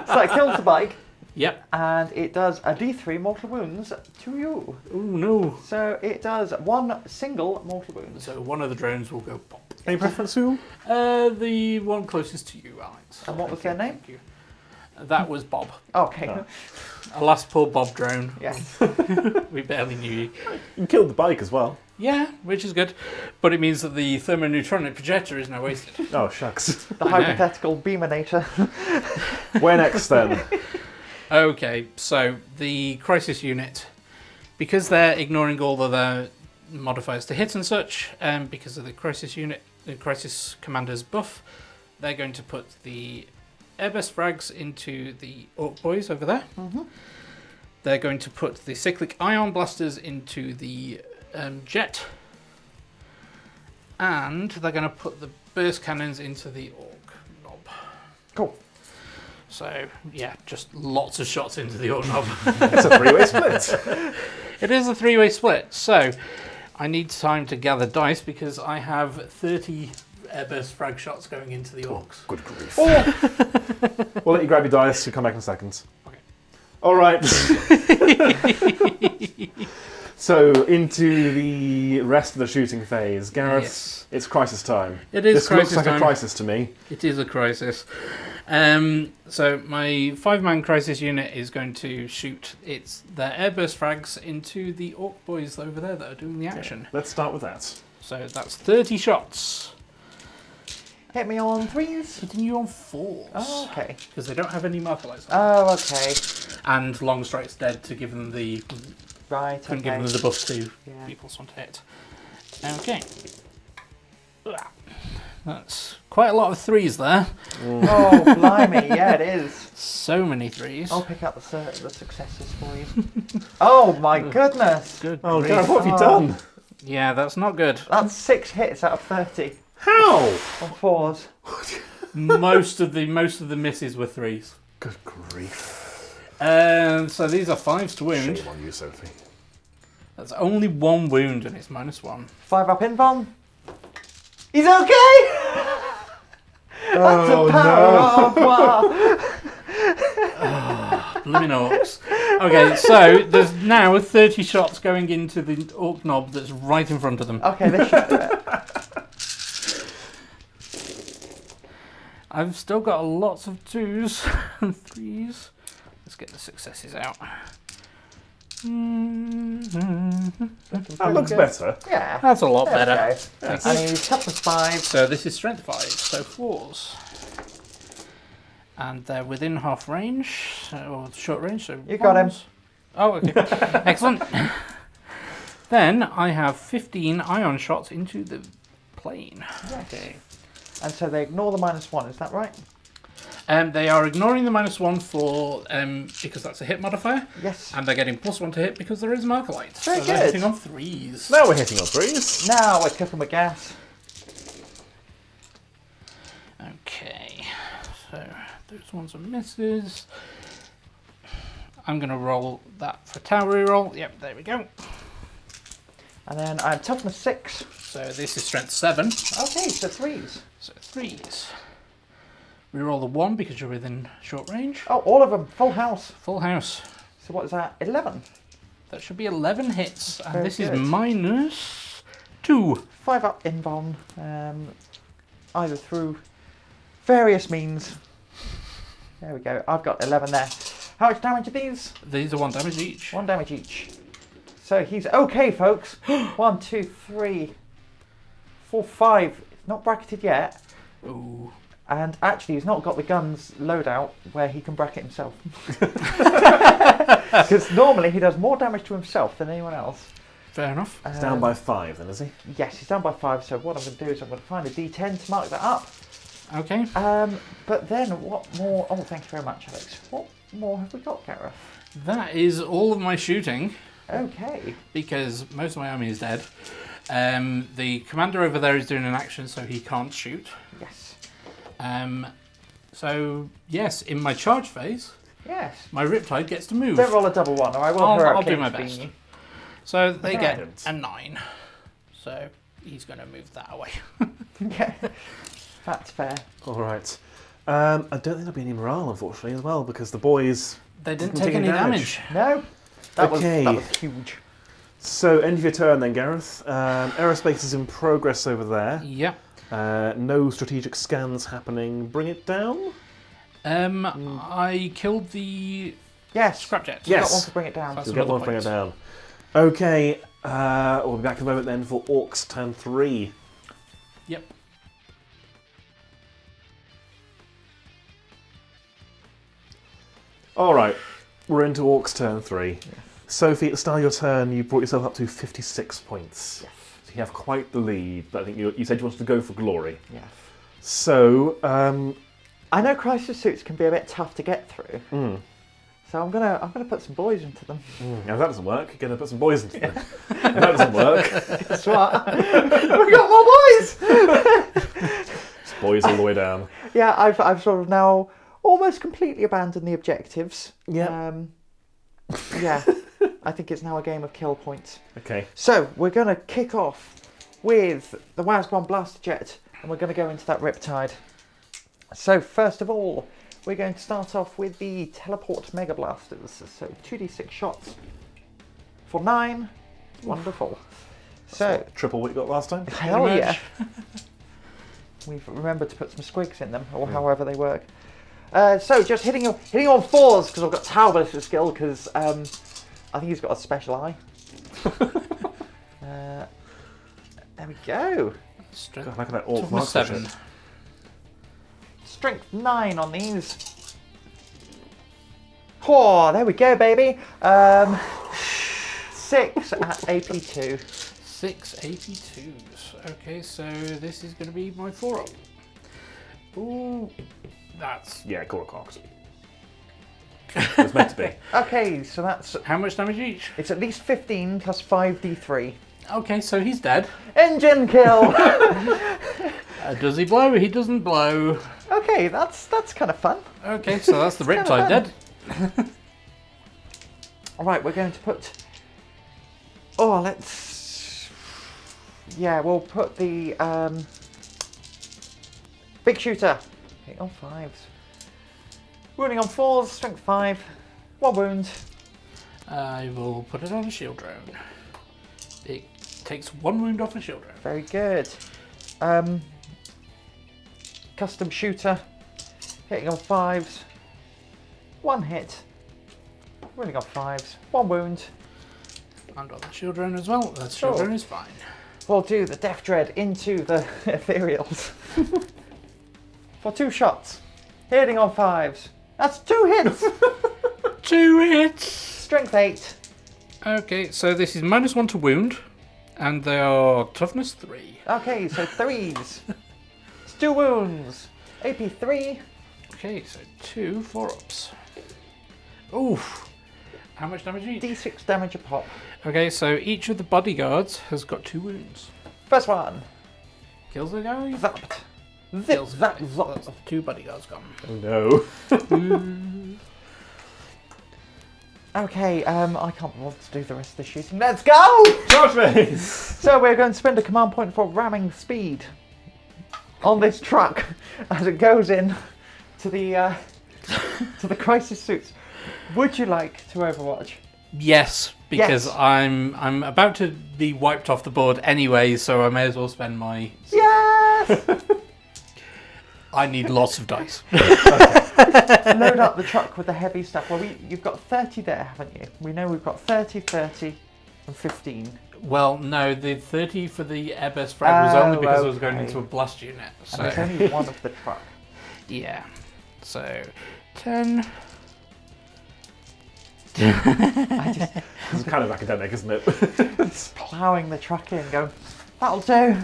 So it kills the bike. Yep. And it does a d3 mortal wounds to you. Oh no. So it does 1 single mortal wound. So one of the drones will go pop. Any preference, who? The one closest to you, Alex. And what was their name? Thank you. That was Bob. Okay. Oh. Alas, poor Bob drone. Yes. We barely knew you. You killed the bike as well. Yeah, which is good. But it means that the thermoneutronic projector is now wasted. Oh, shucks. The hypothetical beaminator. Where next, then? Okay, so the crisis unit, because they're ignoring all of their modifiers to hit and such, because of the crisis unit, the crisis commander's buff, they're going to put the airburst frags into the orc boys over there. They're going to put the cyclic ion blasters into the jet, and they're going to put the burst cannons into the orc knob. Cool. So, yeah, just lots of shots into the orc knob. It's a three-way split. It is a 3-way split, so I need time to gather dice because I have 30 airburst frag shots going into the orcs. Good grief. We'll let you grab your dice. You'll come back in a second. Okay. All right. So, into the rest of the shooting phase. Gareth, Yes. it's crisis time. It is this crisis looks like time. a crisis to me. It is a crisis. So my 5-man crisis unit is going to shoot their airburst frags into the orc boys over there that are doing the action. Okay, let's start with that. So that's 30 shots. Hit me on 3s. Hitting you on 4s. Oh, okay. Because they don't have any marker lights on. Oh, okay. And long strike's dead to give them the Right, couldn't give okay. them the buff to Yeah. people's want to hit. Okay. That's quite a lot of 3s there. Oh, blimey. Yeah, it is. So many 3s. I'll pick up the successes for you. Oh, my goodness. Good Oh, grief. Gareth, what have you done? Yeah, that's not good. That's 6 hits out of 30 How? on 4s. most of the misses were 3s. Good grief. So these are 5s to wound. Shame on you, Sophie. That's only 1 wound and it's -1. 5 up invuln. He's okay! That's the power of war. Blooming orcs. Okay, so there's now 30 shots going into the orc knob that's right in front of them. Okay, this should do it. I've still got lots of 2s and 3s. Let's get the successes out. That looks better. Yeah. That's a lot There we better. go. And he's toughness 5. So this is strength 5, so 4s. And they're within half range, or short range, so You got him. ones. Oh, okay. Excellent. Then I have 15 ion shots into the plane. Okay. And so they ignore the -1, is that right? They are ignoring the -1 for because that's a hit modifier. Yes. And they're getting +1 to hit because there is marker light. Very so they're good. hitting on 3s. Now we're hitting on 3s. Now we're cooking with gas. Okay, so those ones are misses. I'm going to roll that for tower reroll. Yep, there we go. And then I'm toughness 6. So this is strength 7. Okay, so 3s. So 3s. Reroll the 1 because you're within short range. Oh, all of them. Full house. Full house. So what is that? 11. That should be 11 hits. And Very this good. is -2. 5 up invuln. Either through various means. There we go. I've got 11 there. How much damage are these? These are 1 damage each. 1 damage each. So he's okay, folks. 1, 2, 3, 4, 5. It's not bracketed yet. Ooh. And actually, he's not got the guns loadout where he can bracket himself. Because normally he does more damage to himself than anyone else. Fair enough. He's down by 5 then, is he? Yes, he's down by 5. So what I'm going to do is I'm going to find a D10 to mark that up. Okay. But then what more? Oh, thank you very much, Alex. What more have we got, Gareth? That is all of my shooting. Okay. Because most of my army is dead. The commander over there is doing an action, so he can't shoot. Yes. So, yes, in my charge phase, Yes. my Riptide gets to move. Don't roll a double 1, or I will I'll do hurricane my beam best. you. So they get Brilliant. a 9. So he's going to move that away. Yeah. That's fair. Alright. I don't think there'll be any morale, unfortunately, as well, because the boys... They didn't take any damage. No. That Okay. was huge. So, end of your turn then, Gareth. Aerospace is in progress over there. Yep. No strategic scans happening. Bring it down? I killed the Yes. Scrapjet. Yeah. Got one to bring it down. That's You'll get another one, bring it point. down. Okay, we'll be back in a moment then for Orks turn 3. Yep. Alright, we're into Orks turn 3. Sophie, at the start of your turn, you brought yourself up to 56 points. Yes. So you have quite the lead, but I think you said you wanted to go for glory. Yes. So, I know crisis suits can be a bit tough to get through, so I'm gonna put some boys into them. now if that doesn't work, you're going to put some boys into them. If that doesn't work, Guess what? We got more boys. it's boys all the way down. Yeah, I've sort of now almost completely abandoned the objectives. Yeah. Yeah. I think it's now a game of kill points. Okay. So we're gonna kick off with the Wasbon Blaster Jet, and we're gonna go into that Riptide. So first of all, we're going to start off with the Teleport Mega Blasters. So 2d6 shots for 9. Wonderful. So Triple what you got last time? hell Pretty yeah. much. We've remembered to put some squigs in them, or however they work. So just hitting on 4s because I've got Tower Ballistic skill because I think he's got a special eye. There we go. Strength God, look at that Orc toughness master 7. shit. Strength 9 on these. Oh, there we go, baby. 6 at AP2. 6 AP2s. Okay, so this is going to be my 4-up. Ooh, that's... Yeah, call it cocked. It's meant to be. Okay, so that's How much damage each? it's at least 15 plus 5d3. Okay, so he's dead. Engine kill. Does he blow? He doesn't blow. Okay, that's kind of fun. Okay, so that's the It's kinda Riptide fun. dead. All right, we're going to put. Oh, let's. Yeah, we'll put the big shooter. Okay, on 5s. Wounding on 4s, strength 5, 1 wound. I will put it on a shield drone. It takes 1 wound off a shield drone. Very good. Custom shooter, hitting on 5s, 1 hit. Wounding on 5s, 1 wound. And on the shield drone as well. That shield Sure. drone is fine. We'll do the Death Dread into the ethereals. For 2 shots. Hitting on 5s. That's 2 hits! 2 hits! Strength 8. Okay, so this is -1 to wound, and they are toughness 3. Okay, so 3s. It's 2 wounds. AP 3. Okay, so 2 4-ups. Oof. How much damage each? D6 damage a pop. Okay, so each of the bodyguards has got 2 wounds. First one. Kills the guy? Zapped. Zip, Kills the zap, guy. zap. That's 2 bodyguards gone. Oh no. Okay, I can't bother to do the rest of the shooting. Let's go! Charge phase! So we're going to spend a command point for ramming speed on this truck as it goes in to the crisis suits. Would you like to Overwatch? Yes, because Yes. I'm about to be wiped off the board anyway, so I may as well spend my... Yes! I need lots of dice. Load up the truck with the heavy stuff. Well, you've got 30 there, haven't you? We know we've got 30, 30, and 15. Well, no, the 30 for the airburst frag was only because I was going okay. into a blast unit. And there's So only one of the truck. yeah, so 10. It's kind of academic, isn't it? Just ploughing the truck in, going, that'll do.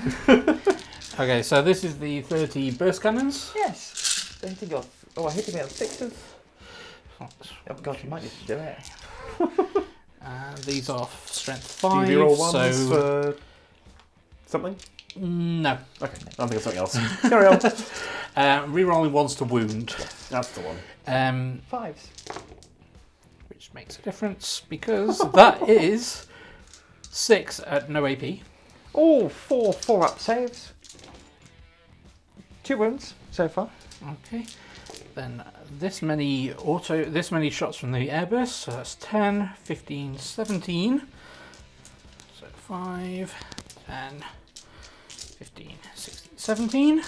Okay, so this is the 30 burst cannons. Yes. Hitting on, hitting me on 6s. Oh god, you might need to do it. These are strength Do 5. you roll ones so for something? no, Okay, I'm thinking of something else. Carry on. rerolling ones to wound, That's the one. 5s. which makes a difference because that is 6 at no AP. Oh, 4-up saves. 2 wounds so far. Okay, then this many shots from the airburst, so that's 10, 15, 17. So 5, 10, 15, 16, 17.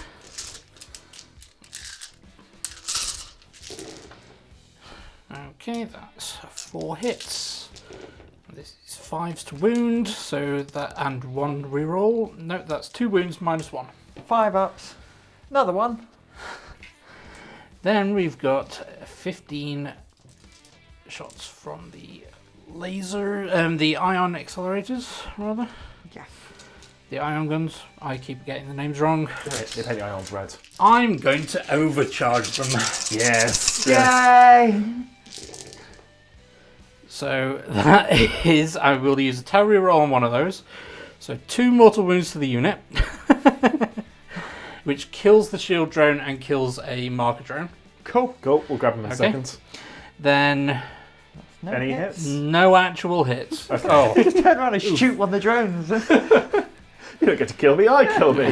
Okay, that's 4 hits. This is 5s to wound, so that, and 1 reroll. No, that's 2 wounds minus 1. 5-ups. Another one. Then we've got 15 shots from the laser, the ion accelerators, rather. Yes. The ion guns. I keep getting the names wrong. They paint the ions red. I'm going to overcharge them. Yes. Yay! So that is, I will use a tower reroll on one of those. So 2 mortal wounds to the unit, which kills the shield drone and kills a marker drone. Cool. Cool, we'll grab them in a Okay. second. Then No Any hits? no actual hits. Okay. Oh, Just turn around and shoot one of the drones. You don't get to kill me, I kill me.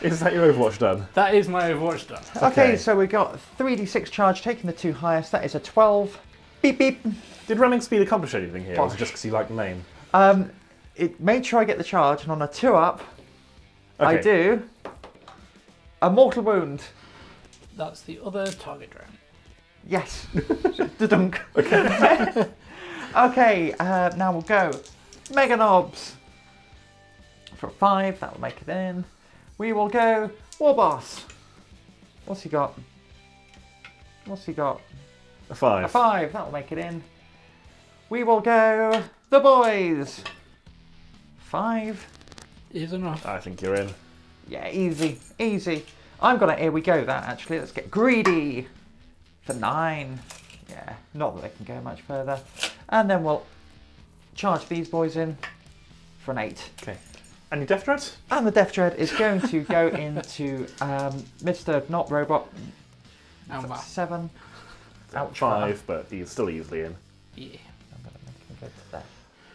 Is that your Overwatch done? that is my Overwatch done. Okay, so we've got 3d6 charge, taking the 2 highest. That is a 12. Beep, beep. Did running speed accomplish anything here, or was it Bosh. just because you like the name? It made sure I get the charge, and on a 2-up, I Okay. do a mortal wound. That's the other target drone. Yes. Da-dunk. Okay. Okay, now we'll go Meganobz for 5. That'll make it in. We will go Warboss. What's he got? What's he got? A 5. A 5. That'll make it in. We will go the boys. 5. Is enough. I think you're in. Yeah, easy, easy. I'm gonna, here we go, that actually. Let's get greedy for 9. Yeah, not that they can go much further. And then we'll charge these boys in for an 8. Okay. And your Death Dread? And the Death Dread is going to go into Mr. Not Robot And for wow. 7. Ouch. 5, but he's still easily in. Yeah. I'm gonna make him go to there.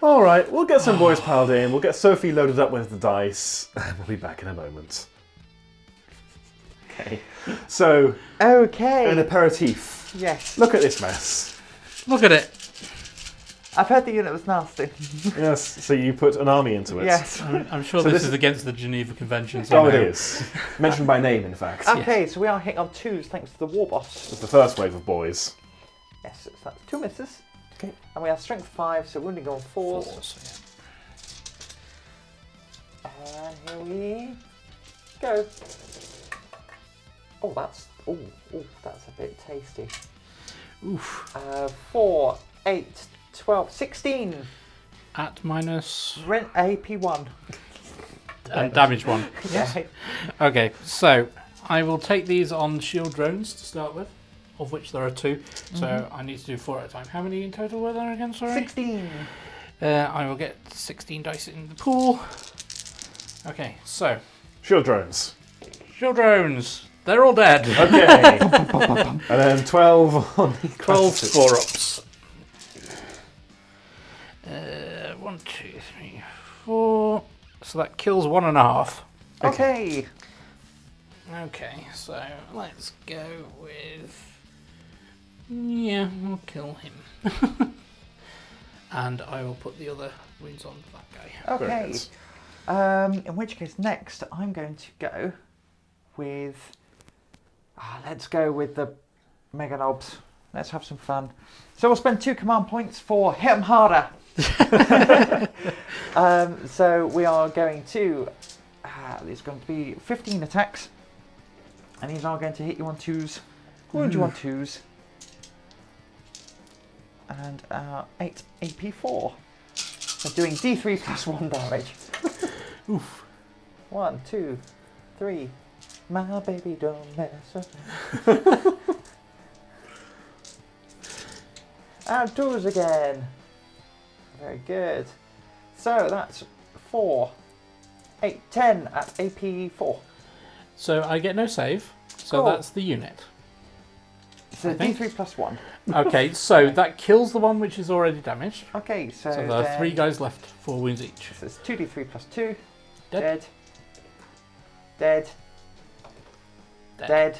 Alright, we'll get some boys piled in, we'll get Sophie loaded up with the dice, and we'll be back in a moment. Okay. So, Okay. an aperitif. Yes. Look at this mess. Look at it. I've heard the unit was nasty. Yes, so you put an army into it. Yes. I'm sure So this this is against the Geneva Convention. Oh, it somehow. is. Mentioned by name, in fact. Okay, so we are hitting on 2s thanks to the Warboss. It's the first wave of boys. Yes, so that's 2 misses. Okay. And we have strength 5, so wounding on 4s. Fours, And here we go. Oh, that's that's a bit tasty. yeah. Oof. 4, 8, 12, 16. At minus Rent AP1. and damage 1. Yeah. Okay, so I will take these on shield drones to start with, of which there are 2. So I need to do 4 at a time. How many in total were there again? Sorry. 16. I will get 16 dice in the pool. Okay, so Shield drones. shield drones. They're all dead. Okay. And then 12 on the 12 crisis. 4-ups. 1, 2, 3, 4. So that kills 1.5. Okay. Okay, so let's go with... Yeah, we'll kill him. And I will put the other wounds on that guy. Okay. In which case, next I'm going to go with... let's go with the Meganobz. Let's have some fun. So we'll spend 2 command points for hit 'em harder. So we are going to... there's going to be 15 attacks. And these are going to hit you on 2s. Wound you on 2s. And 8 AP4. So doing D3 plus 1 damage. Oof. 1, 2, 3. My baby don't mess up. And 2s again. Very good. So that's 4, 8, 10 at AP4. So I get no save. So Cool. that's the unit. So I think. D3 plus 1. Okay, so that kills the one which is already damaged. Okay, so So there are then 3 guys left, 4 wounds each. So it's 2D3 plus 2. Dead. Dead. Dead. Dead.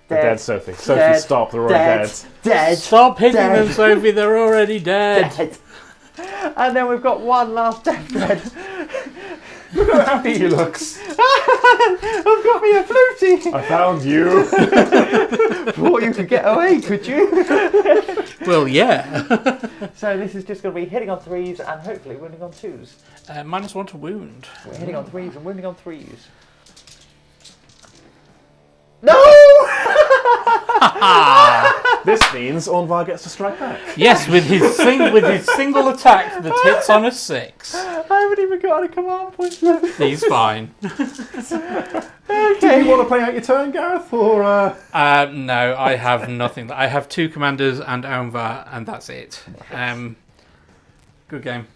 They're dead, Sophie. Sophie, Dead. stop. They're already dead. Dead. Stop hitting Dead. them, Sophie. They're already dead. Dead. And then we've got one last death thread. Look how happy he looks. I've got me a flutie. I found you. Thought you could get away, could you? Well, yeah. So this is just going to be hitting on 3s and hopefully wounding on 2s. -1 to wound. We're hitting on 3s and wounding on 3s. No! This means Ornvar gets to strike back. Yes, with his single attack that hits on a 6. I haven't even got a command point left. He's fine. Do you want to play out your turn, Gareth, or? No, I have nothing. I have 2 commanders and Ornvar, and that's it. Good game.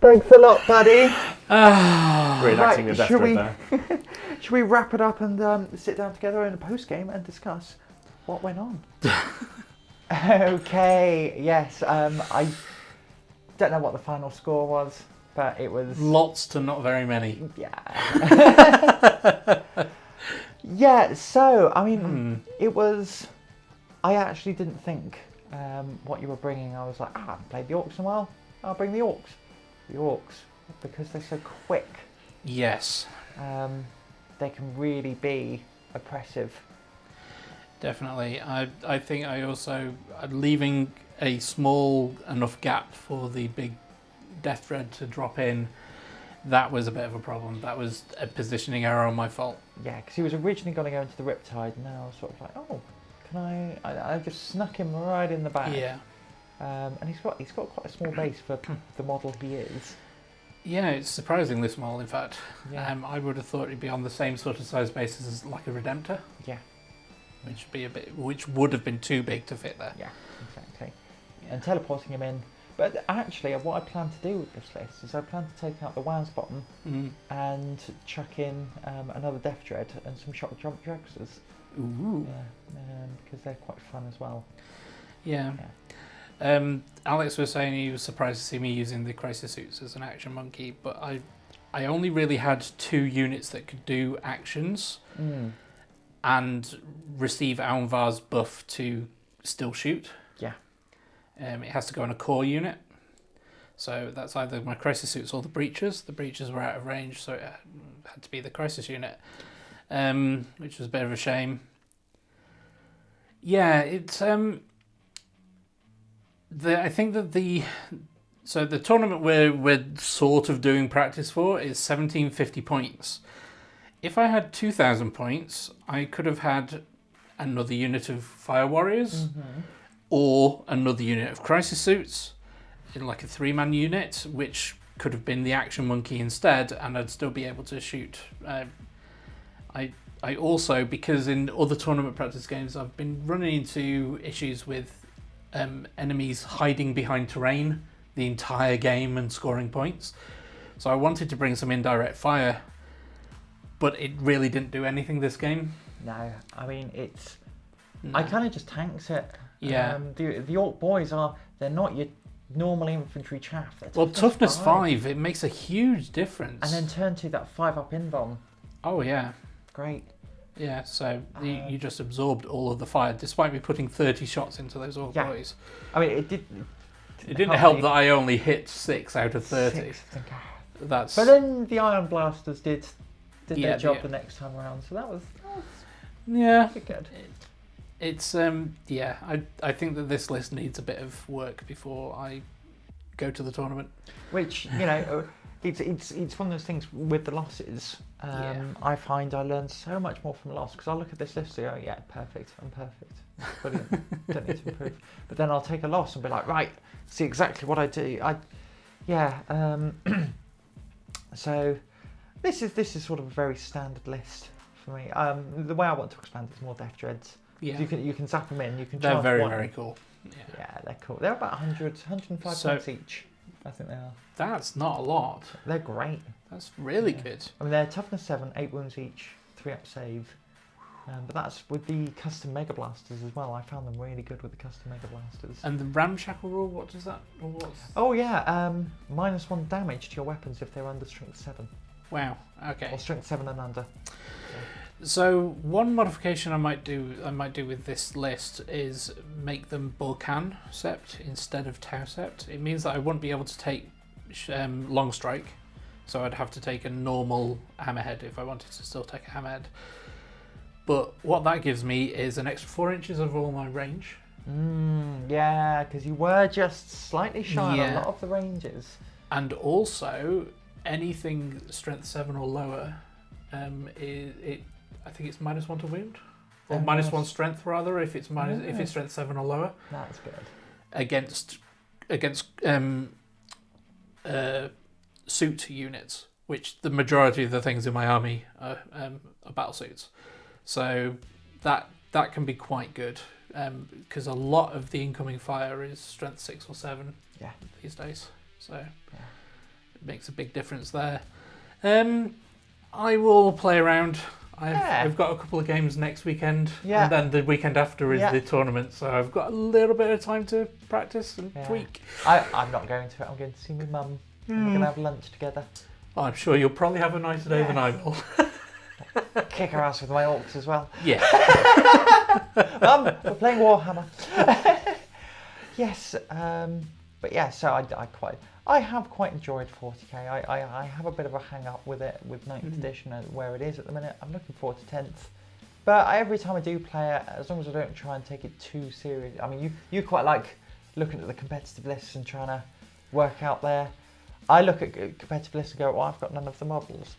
Thanks a lot, buddy. Reenacting the death should thread we- there. Should we wrap it up and sit down together in a post-game and discuss what went on? Okay, yes. I don't know what the final score was, but it was... Lots to not very many. Yeah. Yeah, so, I mean, it was... I actually didn't think what you were bringing. I was like, I haven't played the Orks in a while. I'll bring the Orks. The Orks, because they're so quick. Yes. They can really be oppressive. Definitely. I think I also, leaving a small enough gap for the big death thread to drop in, that was a bit of a problem. That was a positioning error on my fault. Yeah, because he was originally going to go into the Riptide, and now I was sort of like, oh, can I just snuck him right in the back. Yeah. And he's got quite a small base for the model he is. Yeah, it's surprisingly small, in fact. Yeah. I would have thought it'd be on the same sort of size basis as like a Redemptor. Yeah. Which would have been too big to fit there. Yeah, exactly. Yeah. And teleporting him in. But actually, what I plan to do with this list is I plan to take out the Waz bottom and chuck in another Death Dread and some Shock Jump Dragsters. Ooh. Yeah, because they're quite fun as well. Yeah. Alex was saying he was surprised to see me using the Crisis Suits as an action monkey, but I only really had 2 units that could do actions and receive Aunvar's buff to still shoot. Yeah. It has to go on a core unit. So that's either my Crisis Suits or the Breachers. The Breachers were out of range, so it had to be the Crisis unit, which was a bit of a shame. Yeah, it's... I think that the tournament we're sort of doing practice for is 1750 points. If I had 2,000 points, I could have had another unit of fire warriors, or another unit of crisis suits in like a 3-man unit, which could have been the action monkey instead, and I'd still be able to shoot. I also, because in other tournament practice games, I've been running into issues with enemies hiding behind terrain the entire game and scoring points. So I wanted to bring some indirect fire, but it really didn't do anything this game. No, I mean, I kind of just tanks it. Yeah. The Orc boys they're not your normal infantry chaff. Well, toughness 5, it makes a huge difference. And then turn to that 5-up invuln. Oh, yeah. Great. Yeah, so you just absorbed all of the fire, despite me putting 30 shots into those Orc boys. I mean, it didn't help that I only hit 6 out of 30. That's. But then the Iron Blasters did their job the next time around, so that was good. It's I think that this list needs a bit of work before I go to the tournament. Which, you know, it's one of those things with the losses. I find I learn so much more from a loss, because I'll look at this list and go, yeah, perfect, I'm perfect, brilliant, don't need to improve. But then I'll take a loss and be like, right, see exactly what I do. So this is sort of a very standard list for me. The way I want to expand it is more Death Dreads. Yeah. You can zap them in. You can. They're very, one. very cool. Yeah, they're cool. They're about 105 points each. I think they are. That's not a lot. They're great. That's really good. I mean, they're toughness 7, 8 wounds each, 3-up save. But that's with the custom Mega Blasters as well. I found them really good with the custom Mega Blasters. And the Ramshackle rule, what does that? Oh yeah, -1 damage to your weapons if they're under strength 7. Wow. Okay. Or strength 7 and under. So one modification I might do with this list is make them Balkan Sept instead of Tau Sept. It means that I wouldn't be able to take long strike, so I'd have to take a normal hammerhead if I wanted to still take a hammerhead. But what that gives me is an extra 4 inches of all my range. Yeah, because you were just slightly shy on a lot of the ranges. And also, anything strength 7 or lower, I think it's -1 to wound, or -1 strength rather. If it's if it's strength 7 or lower. That's good. Against suit units, which the majority of the things in my army are battle suits. So that can be quite good, because a lot of the incoming fire is strength 6 or 7 these days. So it makes a big difference there. I will play around. I've got a couple of games next weekend, and then the weekend after is the tournament, so I've got a little bit of time to practice and tweak. I'm not going to it. I'm going to see my mum. We're going to have lunch together. I'm sure you'll probably have a nicer day than I will. Kick her ass with my Orks as well. Yeah. Mum, we're playing Warhammer. Yes, but yeah, so I have quite enjoyed 40k. I have a bit of a hang up with it, with 9th edition where it is at the minute. I'm looking forward to 10th. But every time I do play it, as long as I don't try and take it too serious. I mean, you quite like looking at the competitive lists and trying to work out there. I look at competitive lists and go, well, I've got none of the models.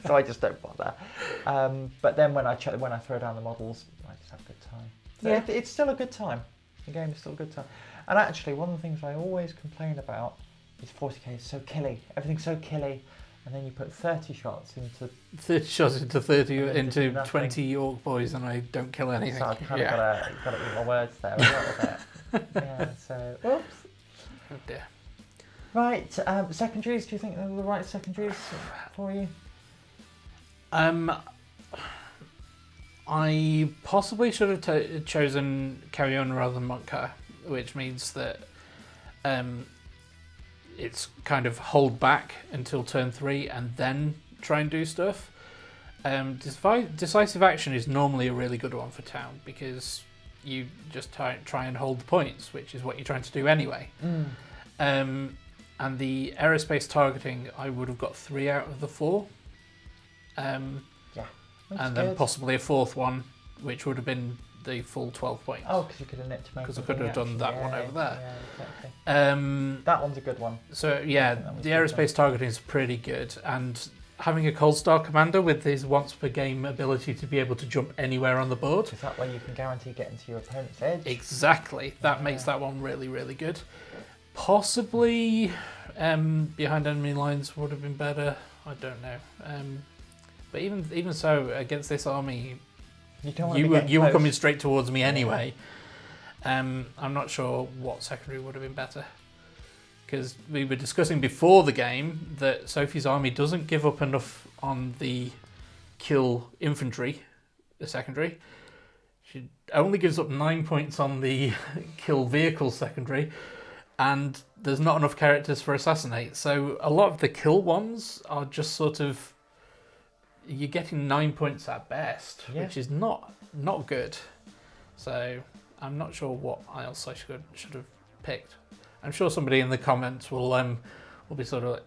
So I just don't bother. But then when I throw down the models, I just have a good time. So it's still a good time. The game is still a good time. And actually, one of the things I always complain about is 40k is so killy. Everything's so killy. And then you put 30 shots into 20 Orc boys, and I don't kill anything. So I've kind of got to eat my words there a little bit. Yeah, so, oops. Oh dear. Right, secondaries, do you think they're the right secondaries for you? I possibly should have chosen Carry On rather than Monka, which means that it's kind of hold back until turn 3 and then try and do stuff. Decisive action is normally a really good one for town, because you just try and hold the points, which is what you're trying to do anyway. And the aerospace targeting, I would have got 3 out of the 4. And then possibly a 4th one, which would have been the full 12 points. Oh, because you could have nipped to make. Because I could have done that one over there. Yeah, exactly. That one's a good one. So yeah, the aerospace targeting is pretty good, and having a Cold Star commander with his once per game ability to be able to jump anywhere on the board. Is that way you can guarantee getting to your opponent's edge? Exactly. That makes that one really, really good. Possibly behind enemy lines would have been better. I don't know. But even so, against this army, you were coming straight towards me anyway. I'm not sure what secondary would have been better. Because we were discussing before the game that Sophie's army doesn't give up enough on the kill infantry, the secondary. She only gives up 9 points on the kill vehicle secondary, and there's not enough characters for assassinate. So a lot of the kill ones are just sort of, you're getting 9 points at best, which is not good. So I'm not sure what else I should have picked. I'm sure somebody in the comments will be sort of like,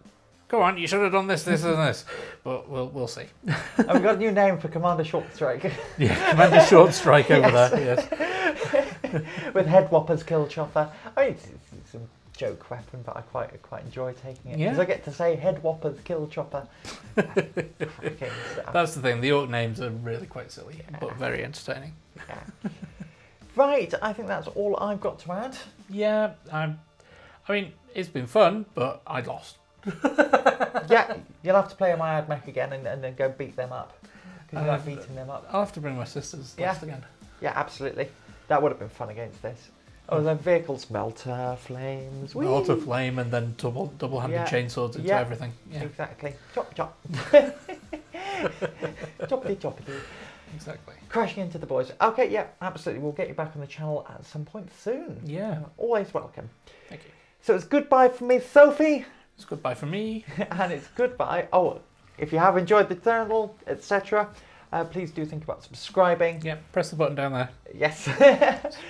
go on, you should have done this, this, and this. But we'll see. And we've got a new name for Commander Short Strike. Yeah, Commander Short Strike over there. Yes. With Head Whopper's Kill Chopper. I mean, it's a joke weapon, but I quite enjoy taking it because I get to say Head Whopper's Kill Chopper. That's the thing. The Orc names are really quite silly, but very entertaining. Yeah. Right, I think that's all I've got to add. Yeah, I mean, it's been fun, but I lost. Yeah, you'll have to play my ad mech again and then go beat them up. Because you like beating them up. I'll have to bring my sisters last again. Yeah, absolutely. That would have been fun against this. Oh, the vehicles, melter, flames. Melter, flame, and then double-handed chainswords into everything. Yeah. Exactly. Chop, chop. Choppity, choppity. Exactly. Crashing into the boys. Okay, yeah, absolutely. We'll get you back on the channel at some point soon. Yeah. Always welcome. Thank you. So it's goodbye from me, Sophie. It's goodbye from me. And it's goodbye. Oh, if you have enjoyed the channel, etc., please do think about subscribing. Yeah, press the button down there. Yes.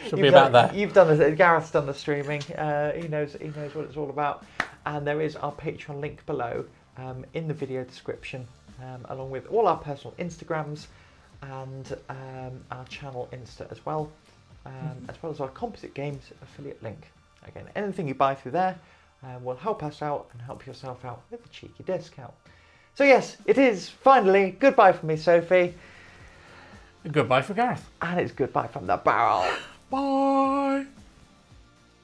Should be about that. You've done this. Gareth's done the streaming. He knows what it's all about. And there is our Patreon link below in the video description, along with all our personal Instagrams and our channel Insta as well as our Composite Games affiliate link. Again, anything you buy through there will help us out and help yourself out with a cheeky discount. So yes, it is finally goodbye from me, Sophie. Goodbye for Gareth. And it's goodbye from the barrel. Bye.